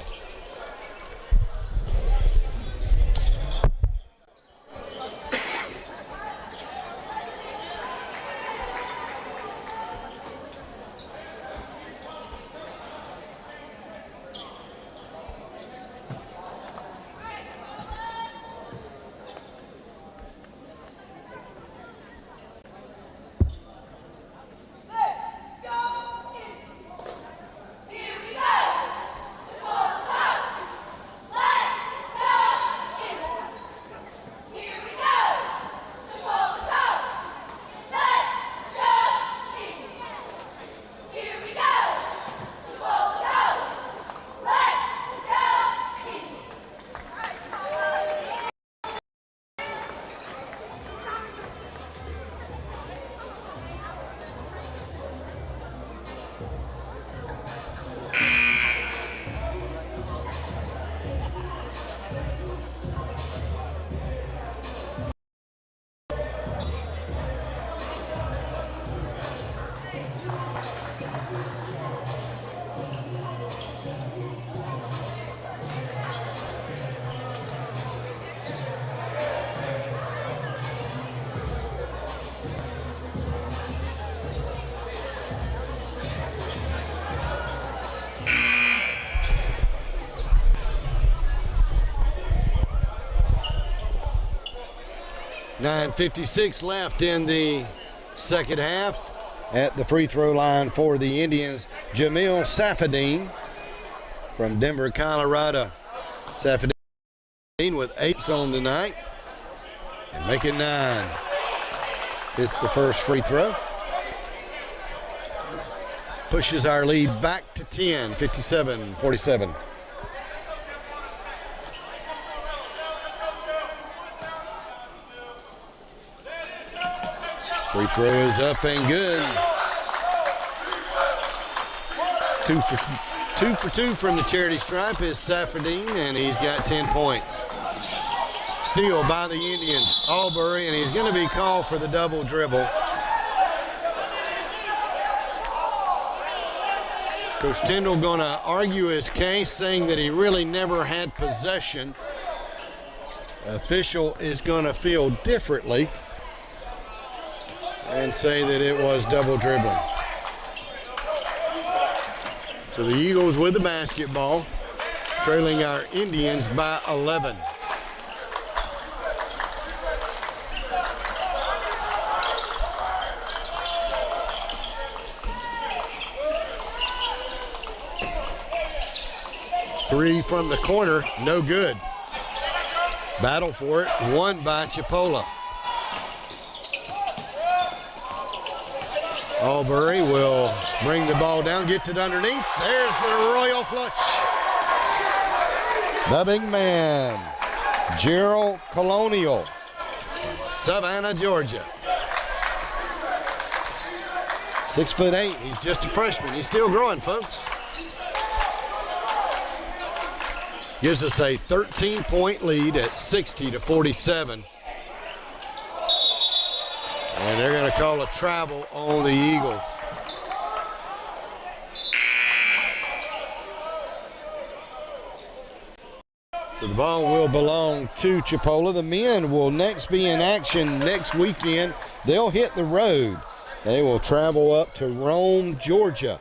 .56 left in the second half. at the free throw line for the Indians, Jamil Safadine from Denver, Colorado. Safadine with 8s on the night and make it 9. It's the first free throw. Pushes our lead back to 10, 57-47. Free throw is up and good. 2 for 2 from the charity stripe is Safadine, and he's got 10 points. Steal by the Indians, Albury, and he's going to be called for the double dribble. Coach Tyndall going to argue his case, saying that he really never had possession. Official is going to feel differently and say that it was double dribbling. So the Eagles with the basketball, trailing our Indians by 11. Three from the corner, no good. Battle for it, won by Chipola. Albury will bring the ball down, gets it underneath. There's the royal flush. The big man, Gerald Colonial, Savannah, Georgia. 6'8", he's just a freshman. He's still growing, folks. Gives us a 13-point lead at 60-47. And they're going to call a travel on the Eagles. So the ball will belong to Chipola. The men will next be in action next weekend. They'll hit the road. They will travel up to Rome, Georgia.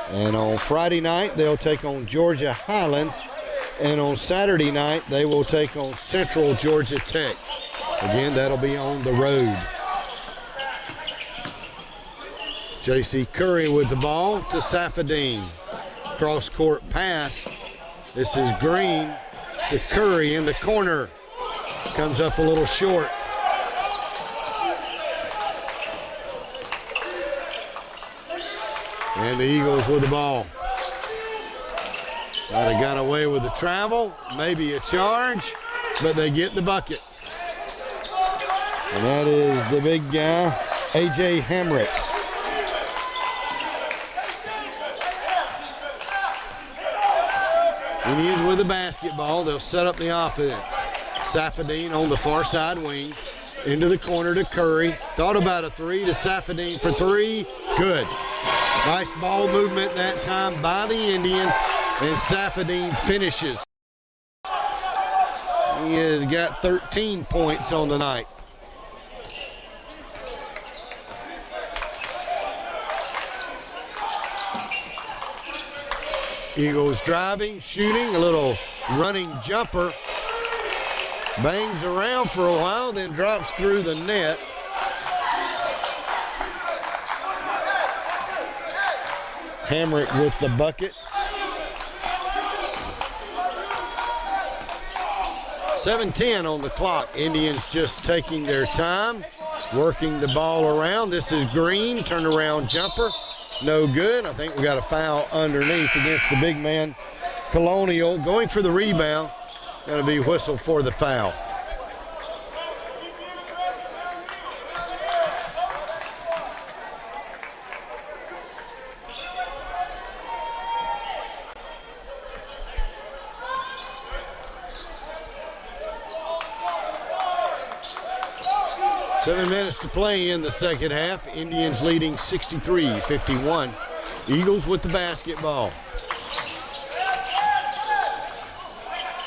And on Friday night, they'll take on Georgia Highlands. And on Saturday night, they will take on Central Georgia Tech. Again, that'll be on the road. J.C. Curry with the ball to Safadine. Cross-court pass. This is Green to Curry in the corner. Comes up a little short. And the Eagles with the ball. Might have got away with the travel, maybe a charge, but they get the bucket. And that is the big guy, A.J. Hamrick. Indians with the basketball. They'll set up the offense. Safadine on the far side wing. Into the corner to Curry. Thought about a three to Safadine for three. Good. Nice ball movement that time by the Indians. And Safadine finishes. He has got 13 points on the night. Eagles driving, shooting, a little running jumper. Bangs around for a while, then drops through the net. Hamrick with the bucket. 7:10 on the clock. Indians just taking their time, working the ball around. This is Green, turnaround jumper. No good. I think we got a foul underneath against the big man, Colonial. Going for the rebound. Going to be whistled for the foul. Seven minutes to play in the second half. Indians leading 63-51. Eagles with the basketball.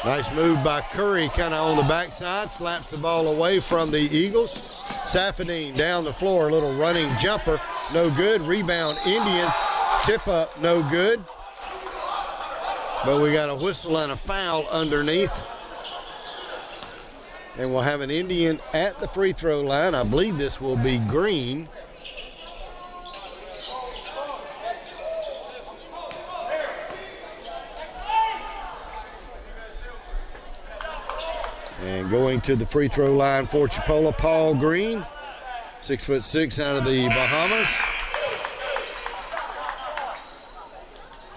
Nice move by Curry, kind of on the backside. Slaps the ball away from the Eagles. Safadine down the floor, a little running jumper. No good. Rebound Indians. Tip up, no good. But we got a whistle and a foul underneath. And we'll have an Indian at the free throw line. I believe this will be Green. And going to the free throw line for Chipola, Paul Green, 6'6" out of the Bahamas.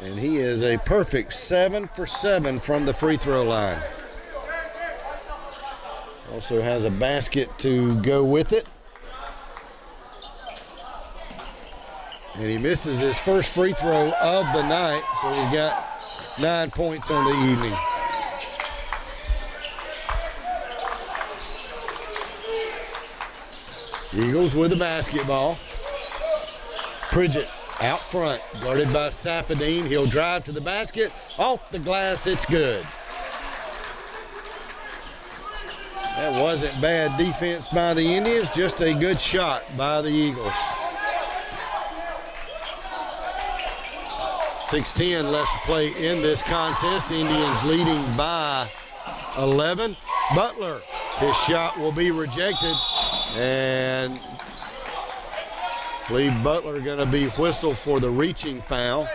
And he is a perfect 7 for 7 from the free throw line. Also has a basket to go with it. And he misses his first free throw of the night, so he's got 9 points on the evening. Eagles with the basketball. Pridgett out front, guarded by Safadine. He'll drive to the basket. Off the glass, it's good. That wasn't bad defense by the Indians, just a good shot by the Eagles. 6:10 left to play in this contest. Indians leading by 11. Butler, his shot will be rejected. And I believe Butler going to be whistled for the reaching foul.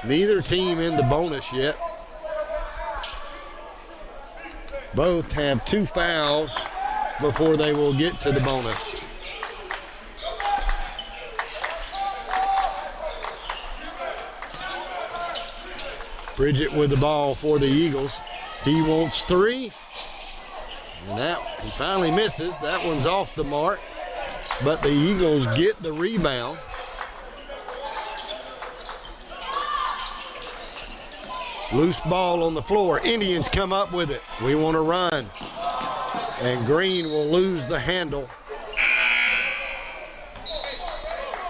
Neither team in the bonus yet. Both have 2 fouls before they will get to the bonus. Pridgett with the ball for the Eagles. He wants 3. And that he finally misses. That one's off the mark. But the Eagles get the rebound. Loose ball on the floor. Indians come up with it. We want to run. And Green will lose the handle.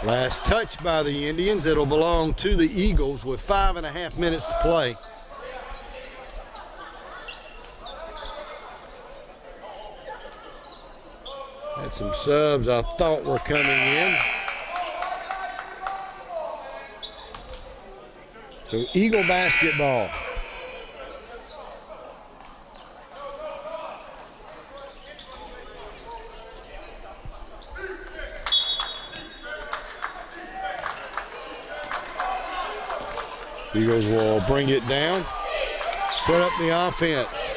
Last touch by the Indians. It'll belong to the Eagles with 5.5 minutes to play. Had some subs I thought were coming in. So Eagle basketball. Eagles will bring it down, set up the offense.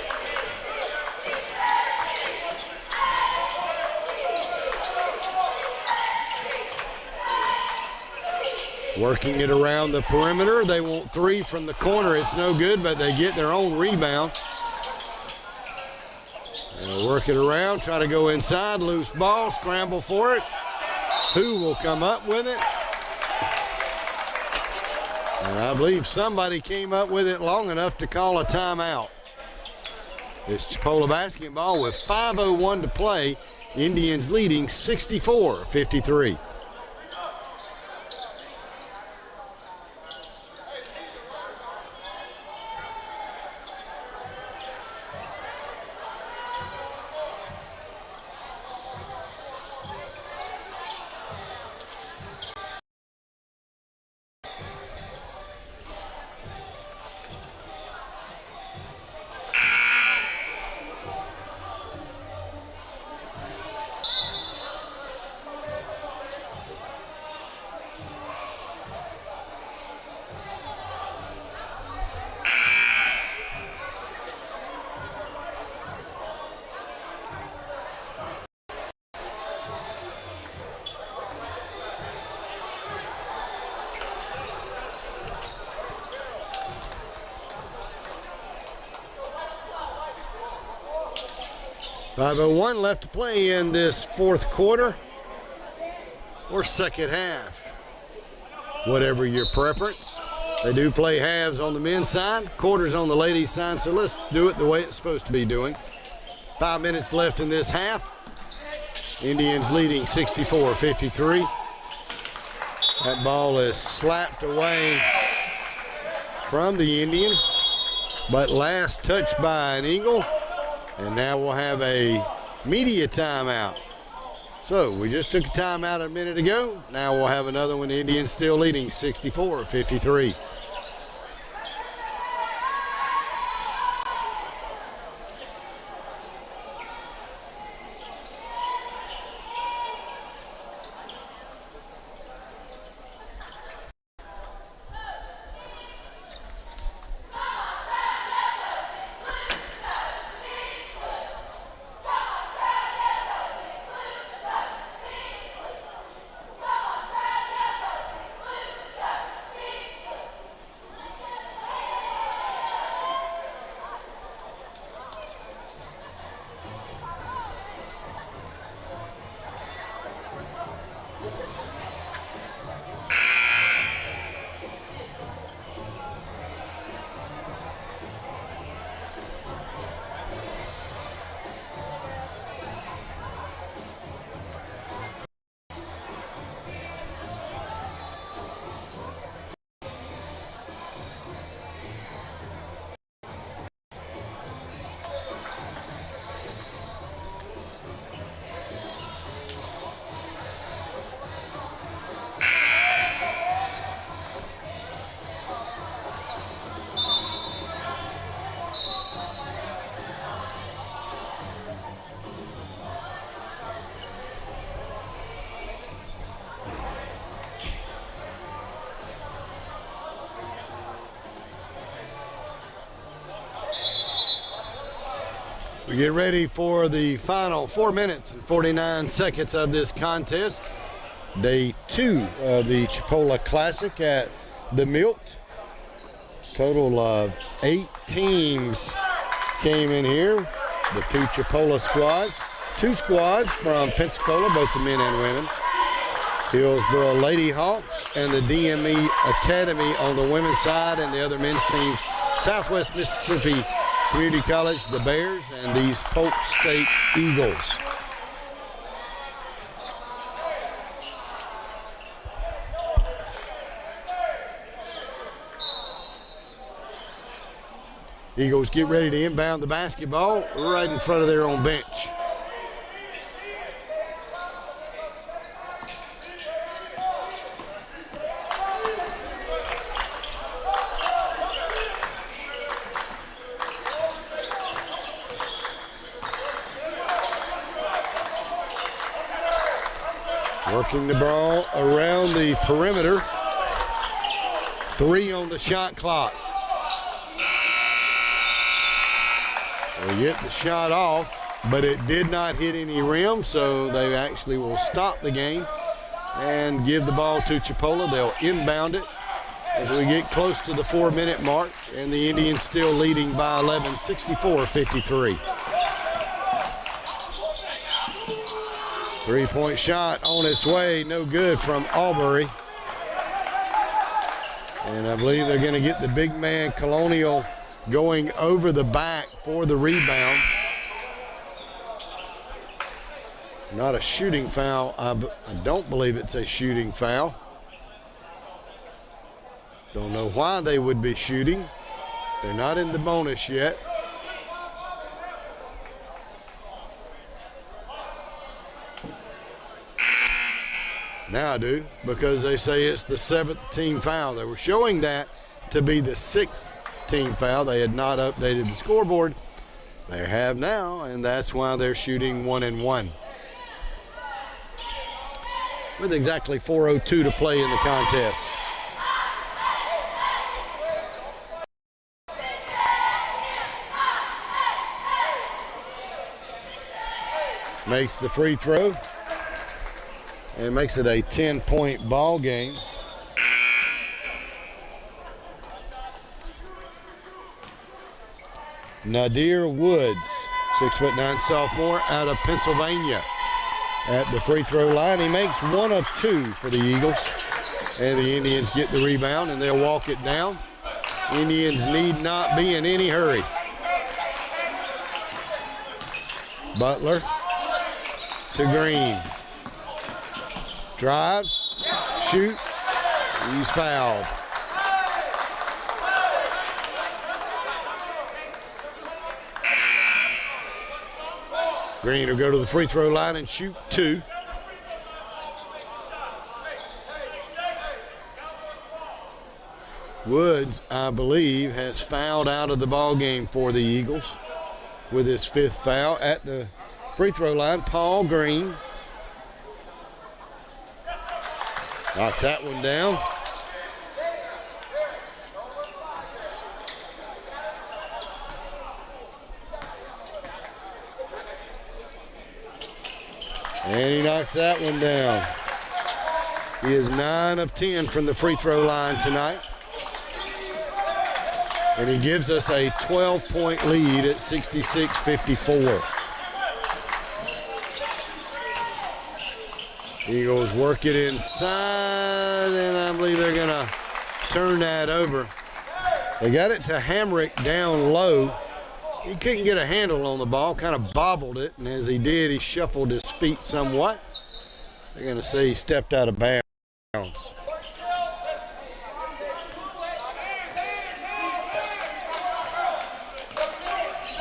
Working it around the perimeter. They want 3 from the corner. It's no good, but they get their own rebound. They'll work it around, try to go inside. Loose ball, scramble for it. Who will come up with it? And I believe somebody came up with it long enough to call a timeout. It's Chipola basketball with 5:01 to play. Indians leading 64-53. .501 left to play in this fourth quarter or second half, whatever your preference. They do play halves on the men's side, quarters on the ladies' side, so let's do it the way it's supposed to be doing. 5 minutes left in this half. Indians leading 64-53. That ball is slapped away from the Indians, but last touch by an Eagle. And now we'll have a media timeout. So we just took a timeout a minute ago. Now we'll have another one. Indians still leading 64-53. We get ready for the final 4 minutes and 49 seconds of this contest. Day 2 of the Chipola Classic at the Milt. Total of 8 teams came in here. The 2 Chipola squads. 2 squads from Pensacola, both the men and women. Hillsboro Lady Hawks and the DME Academy on the women's side, and the other men's teams, Southwest Mississippi Community College, the Bears, and these Polk State Eagles. Eagles get ready to inbound the basketball right in front of their own bench. Working the ball around the perimeter. 3 on the shot clock. They get the shot off, but it did not hit any rim, so they actually will stop the game and give the ball to Chipola. They'll inbound it as we get close to the 4-minute mark, and the Indians still leading by 11, 64-53. 3-point shot on its way, no good from Albury. And I believe they're going to get the big man Colonial going over the back for the rebound. Not a shooting foul. I don't believe it's a shooting foul. Don't know why they would be shooting. They're not in the bonus yet. Now I do, because they say it's the 7th team foul. They were showing that to be the 6th team foul. They had not updated the scoreboard. They have now, and that's why they're shooting 1-1. With exactly 4:02 to play in the contest. Makes the free throw. And makes it a 10-point ball game. Nadir Woods, 6'9" sophomore out of Pennsylvania, at the free throw line. He makes 1 of 2 for the Eagles. And the Indians get the rebound, and they'll walk it down. Indians need not be in any hurry. Butler to Green. Drives, shoots, he's fouled. Green will go to the free throw line and shoot 2. Woods, I believe, has fouled out of the ball game for the Eagles with his 5th foul. At the free throw line, Paul Green. Knocks that one down. And he knocks that one down. He is 9 of 10 from the free throw line tonight. And he gives us a 12-point lead at 66-54. Eagles work it inside, and I believe they're going to turn that over. They got it to Hamrick down low. He couldn't get a handle on the ball, kind of bobbled it, and as he did, he shuffled his feet somewhat. They're going to say he stepped out of bounds.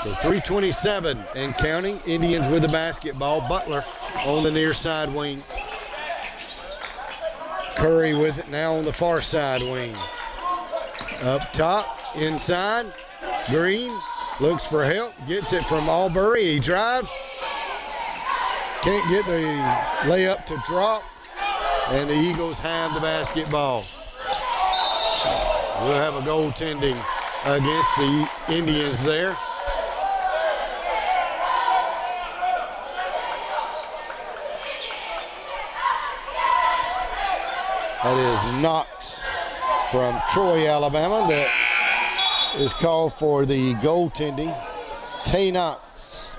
So 3:27 and counting. Indians with the basketball. Butler on the near side wing. Curry with it now on the far side wing. Up top, inside. Green looks for help. Gets it from Albury. He drives. Can't get the layup to drop. And the Eagles have the basketball. We'll have a goaltending against the Indians there. That is Knox from Troy, Alabama, that is called for the goaltending. Tay Knox.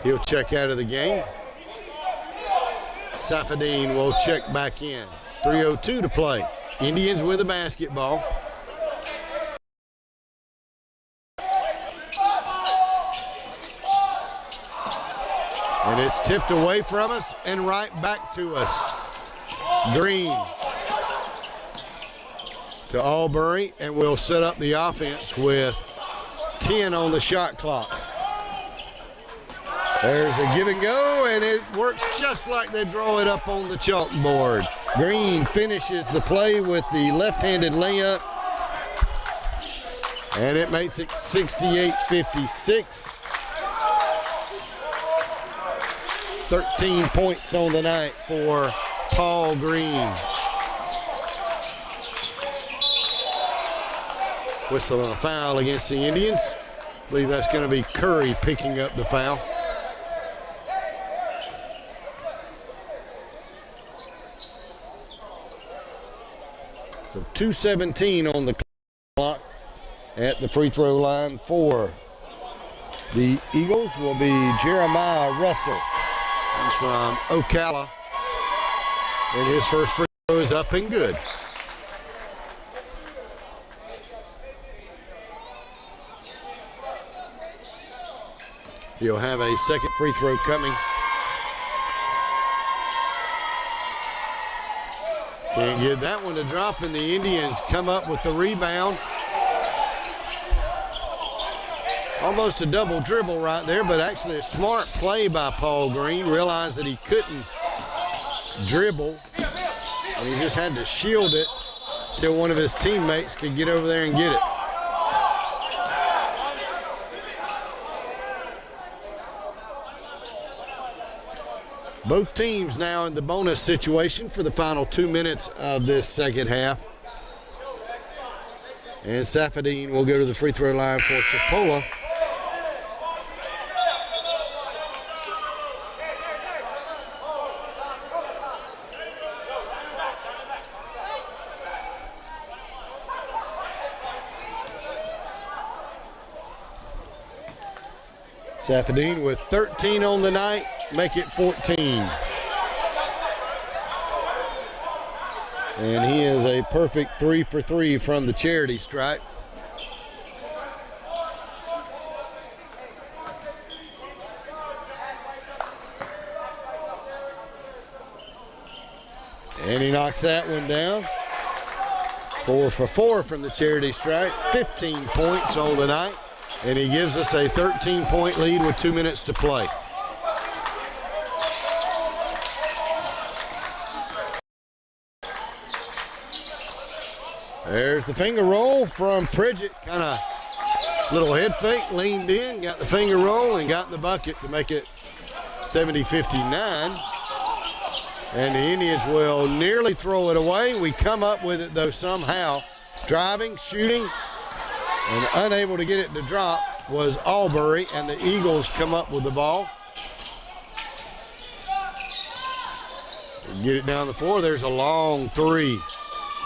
He'll check out of the game. Safadine will check back in. 3:02 to play. Indians with the basketball. And it's tipped away from us and right back to us. Green to Albury, and we'll set up the offense with 10 on the shot clock. There's a give and go, and it works just like they draw it up on the chalkboard. Green finishes the play with the left-handed layup, and it makes it 68-56. 13 points on the night for Paul Green. Whistle and a foul against the Indians. I believe that's going to be Curry picking up the foul. So 2:17 on the clock at the free throw line for the Eagles will be Jeremiah Russell. He's from Ocala, and his first free throw is up and good. He'll have a second free throw coming. Can't get that one to drop, and the Indians come up with the rebound. Almost a double dribble right there, but actually a smart play by Paul Green. Realized that he couldn't dribble, and he just had to shield it till one of his teammates could get over there and get it. Both teams now in the bonus situation for the final 2 minutes of this second half. And Safadine will go to the free throw line for Chipola. Safadine with 13 on the night, make it 14. And he is a perfect 3 for 3 from the charity stripe. And he knocks that one down. 4 for 4 from the charity stripe, 15 points on the night. And he gives us a 13-point lead with 2 minutes to play. There's the finger roll from Pridgett. Kind of little head fake, leaned in, got the finger roll, and got the bucket to make it 70-59. And the Indians will nearly throw it away. We come up with it, though, somehow. Driving, shooting, and unable to get it to drop was Albury, and the Eagles come up with the ball. Get it down the floor. There's a long three.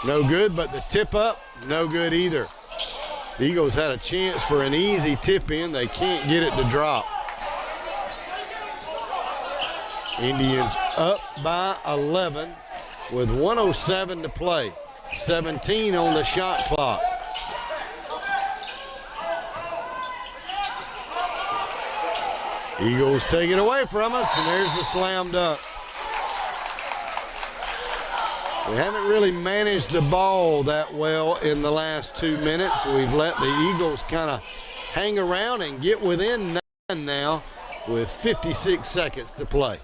No good, but the tip up, no good either. The Eagles had a chance for an easy tip in. They can't get it to drop. Indians up by 11 with 1:07 to play. 17 on the shot clock. Eagles take it away from us, and there's the slam dunk. We haven't really managed the ball that well in the last 2 minutes. We've let the Eagles kind of hang around and get within 9 now with 56 seconds to play.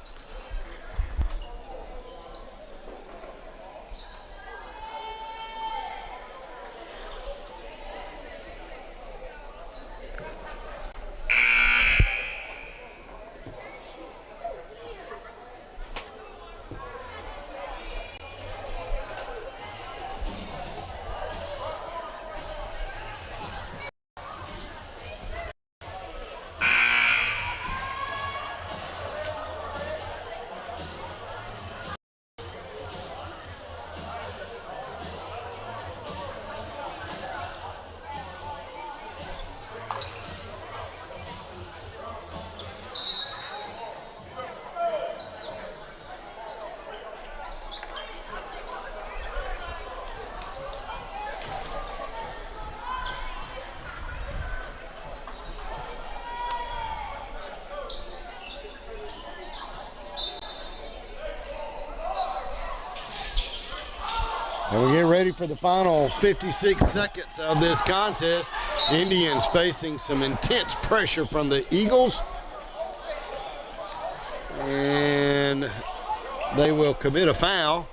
And we get ready for the final 56 seconds of this contest. Indians facing some intense pressure from the Eagles. And they will commit a foul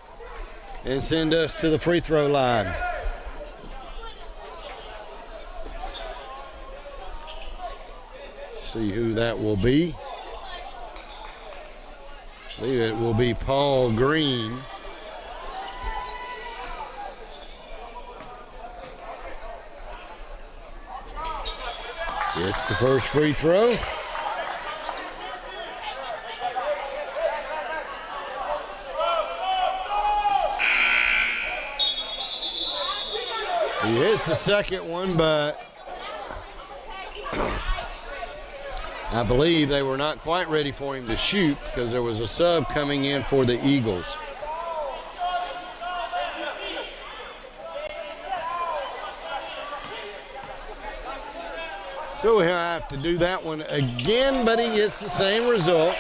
and send us to the free throw line. See who that will be. I believe it will be Paul Green. It's the first free throw. He hits the second one, but I believe they were not quite ready for him to shoot because there was a sub coming in for the Eagles. So he'll have to do that one again, but he gets the same result.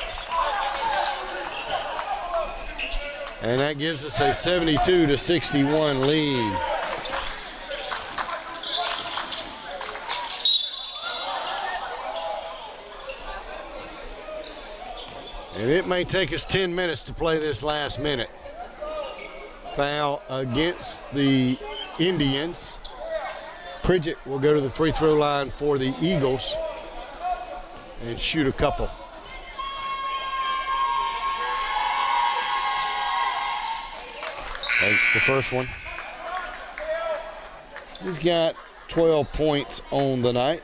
And that gives us a 72-61 lead. And it may take us 10 minutes to play this last minute. Foul against the Indians. Pridgett will go to the free throw line for the Eagles and shoot a couple. Takes the first one. He's got 12 points on the night.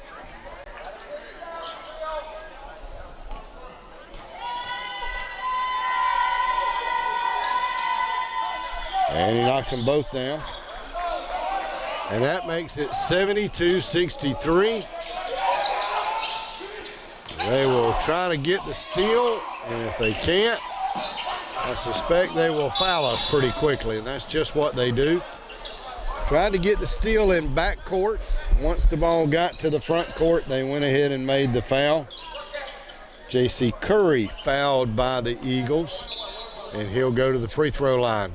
And he knocks them both down. And that makes it 72-63. They will try to get the steal, and if they can't, I suspect they will foul us pretty quickly, and that's just what they do. Tried to get the steal in backcourt. Once the ball got to the front court, they went ahead and made the foul. J.C. Curry fouled by the Eagles, and he'll go to the free throw line.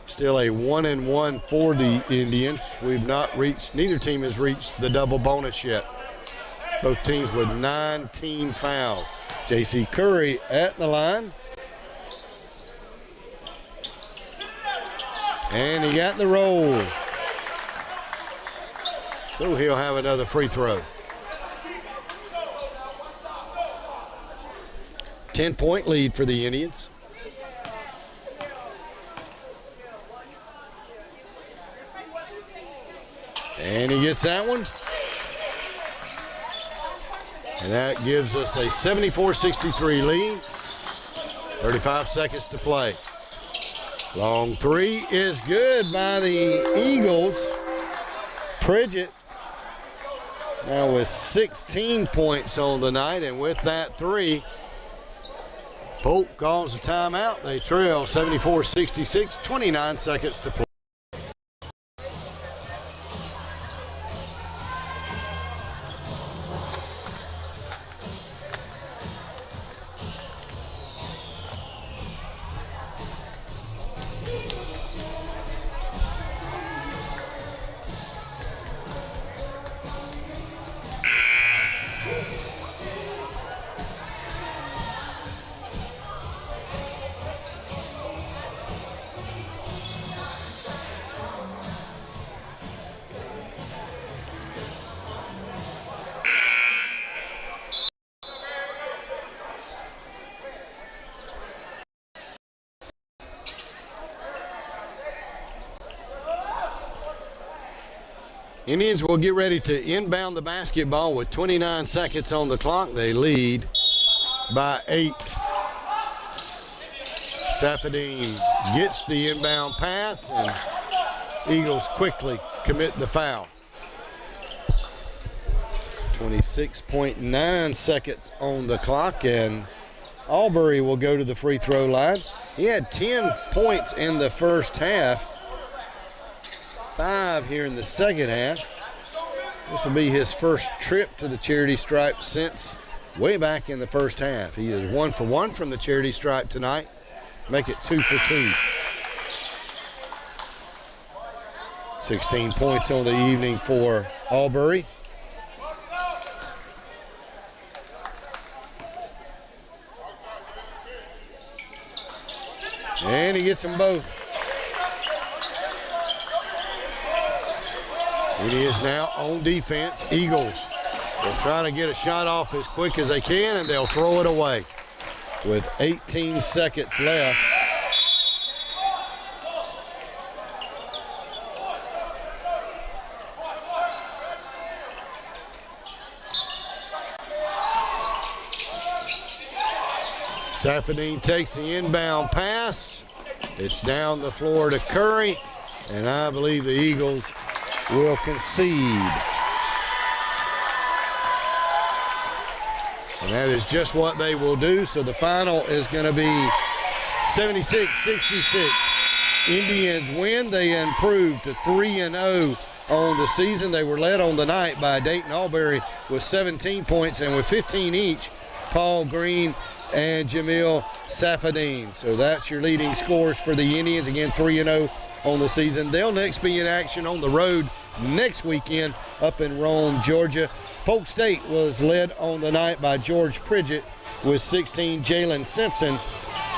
Still a 1-and-1 for the Indians. We've not reached, neither team has reached the double bonus yet. Both teams with 9 team fouls. J.C. Curry at the line. And he got the roll. So he'll have another free throw. 10-point lead for the Indians. And he gets that one. And that gives us a 74-63 lead. 35 seconds to play. Long three is good by the Eagles. Pridgett now with 16 points on the night, and with that three, Polk calls a timeout. They trail 74-66, 29 seconds to play. Indians will get ready to inbound the basketball with 29 seconds on the clock. They lead by 8. Safadine gets the inbound pass, and Eagles quickly commit the foul. 26.9 seconds on the clock, and Albury will go to the free throw line. He had 10 points in the first half. 5 here in the second half. This will be his first trip to the charity stripe since way back in the first half. He is 1 for 1 from the charity stripe tonight. Make it 2 for 2. 16 points on the evening for Albury. And he gets them both. It is now on defense. Eagles will try to get a shot off as quick as they can, and they'll throw it away with 18 seconds left. Safadine takes the inbound pass. It's down the floor to Curry, and I believe the Eagles will concede. And that is just what they will do. So the final is going to be 76-66. Indians win. They improved to 3-0 on the season. They were led on the night by Dayton Albury with 17 points, and with 15 each, Paul Green and Jamil Safadine. So that's your leading scores for the Indians. Again, 3-0 on the season. They'll next be in action on the road next weekend up in Rome, Georgia. Polk State was led on the night by George Pridgett with 16, Jalen Simpson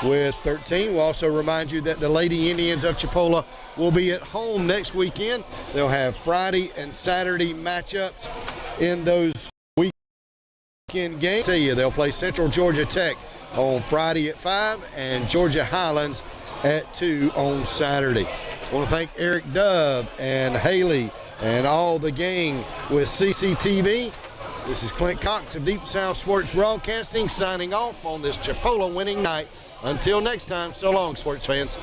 with 13. We'll also remind you that the Lady Indians of Chipola will be at home next weekend. They'll have Friday and Saturday matchups in those weekend games. Tell you, they'll play Central Georgia Tech on Friday at 5 and Georgia Highlands at 2 on Saturday. I want to thank Eric Dove and Haley and all the gang with CCTV. This is Clint Cox of Deep South Sports Broadcasting signing off on this Chipola winning night. Until next time, so long, sports fans.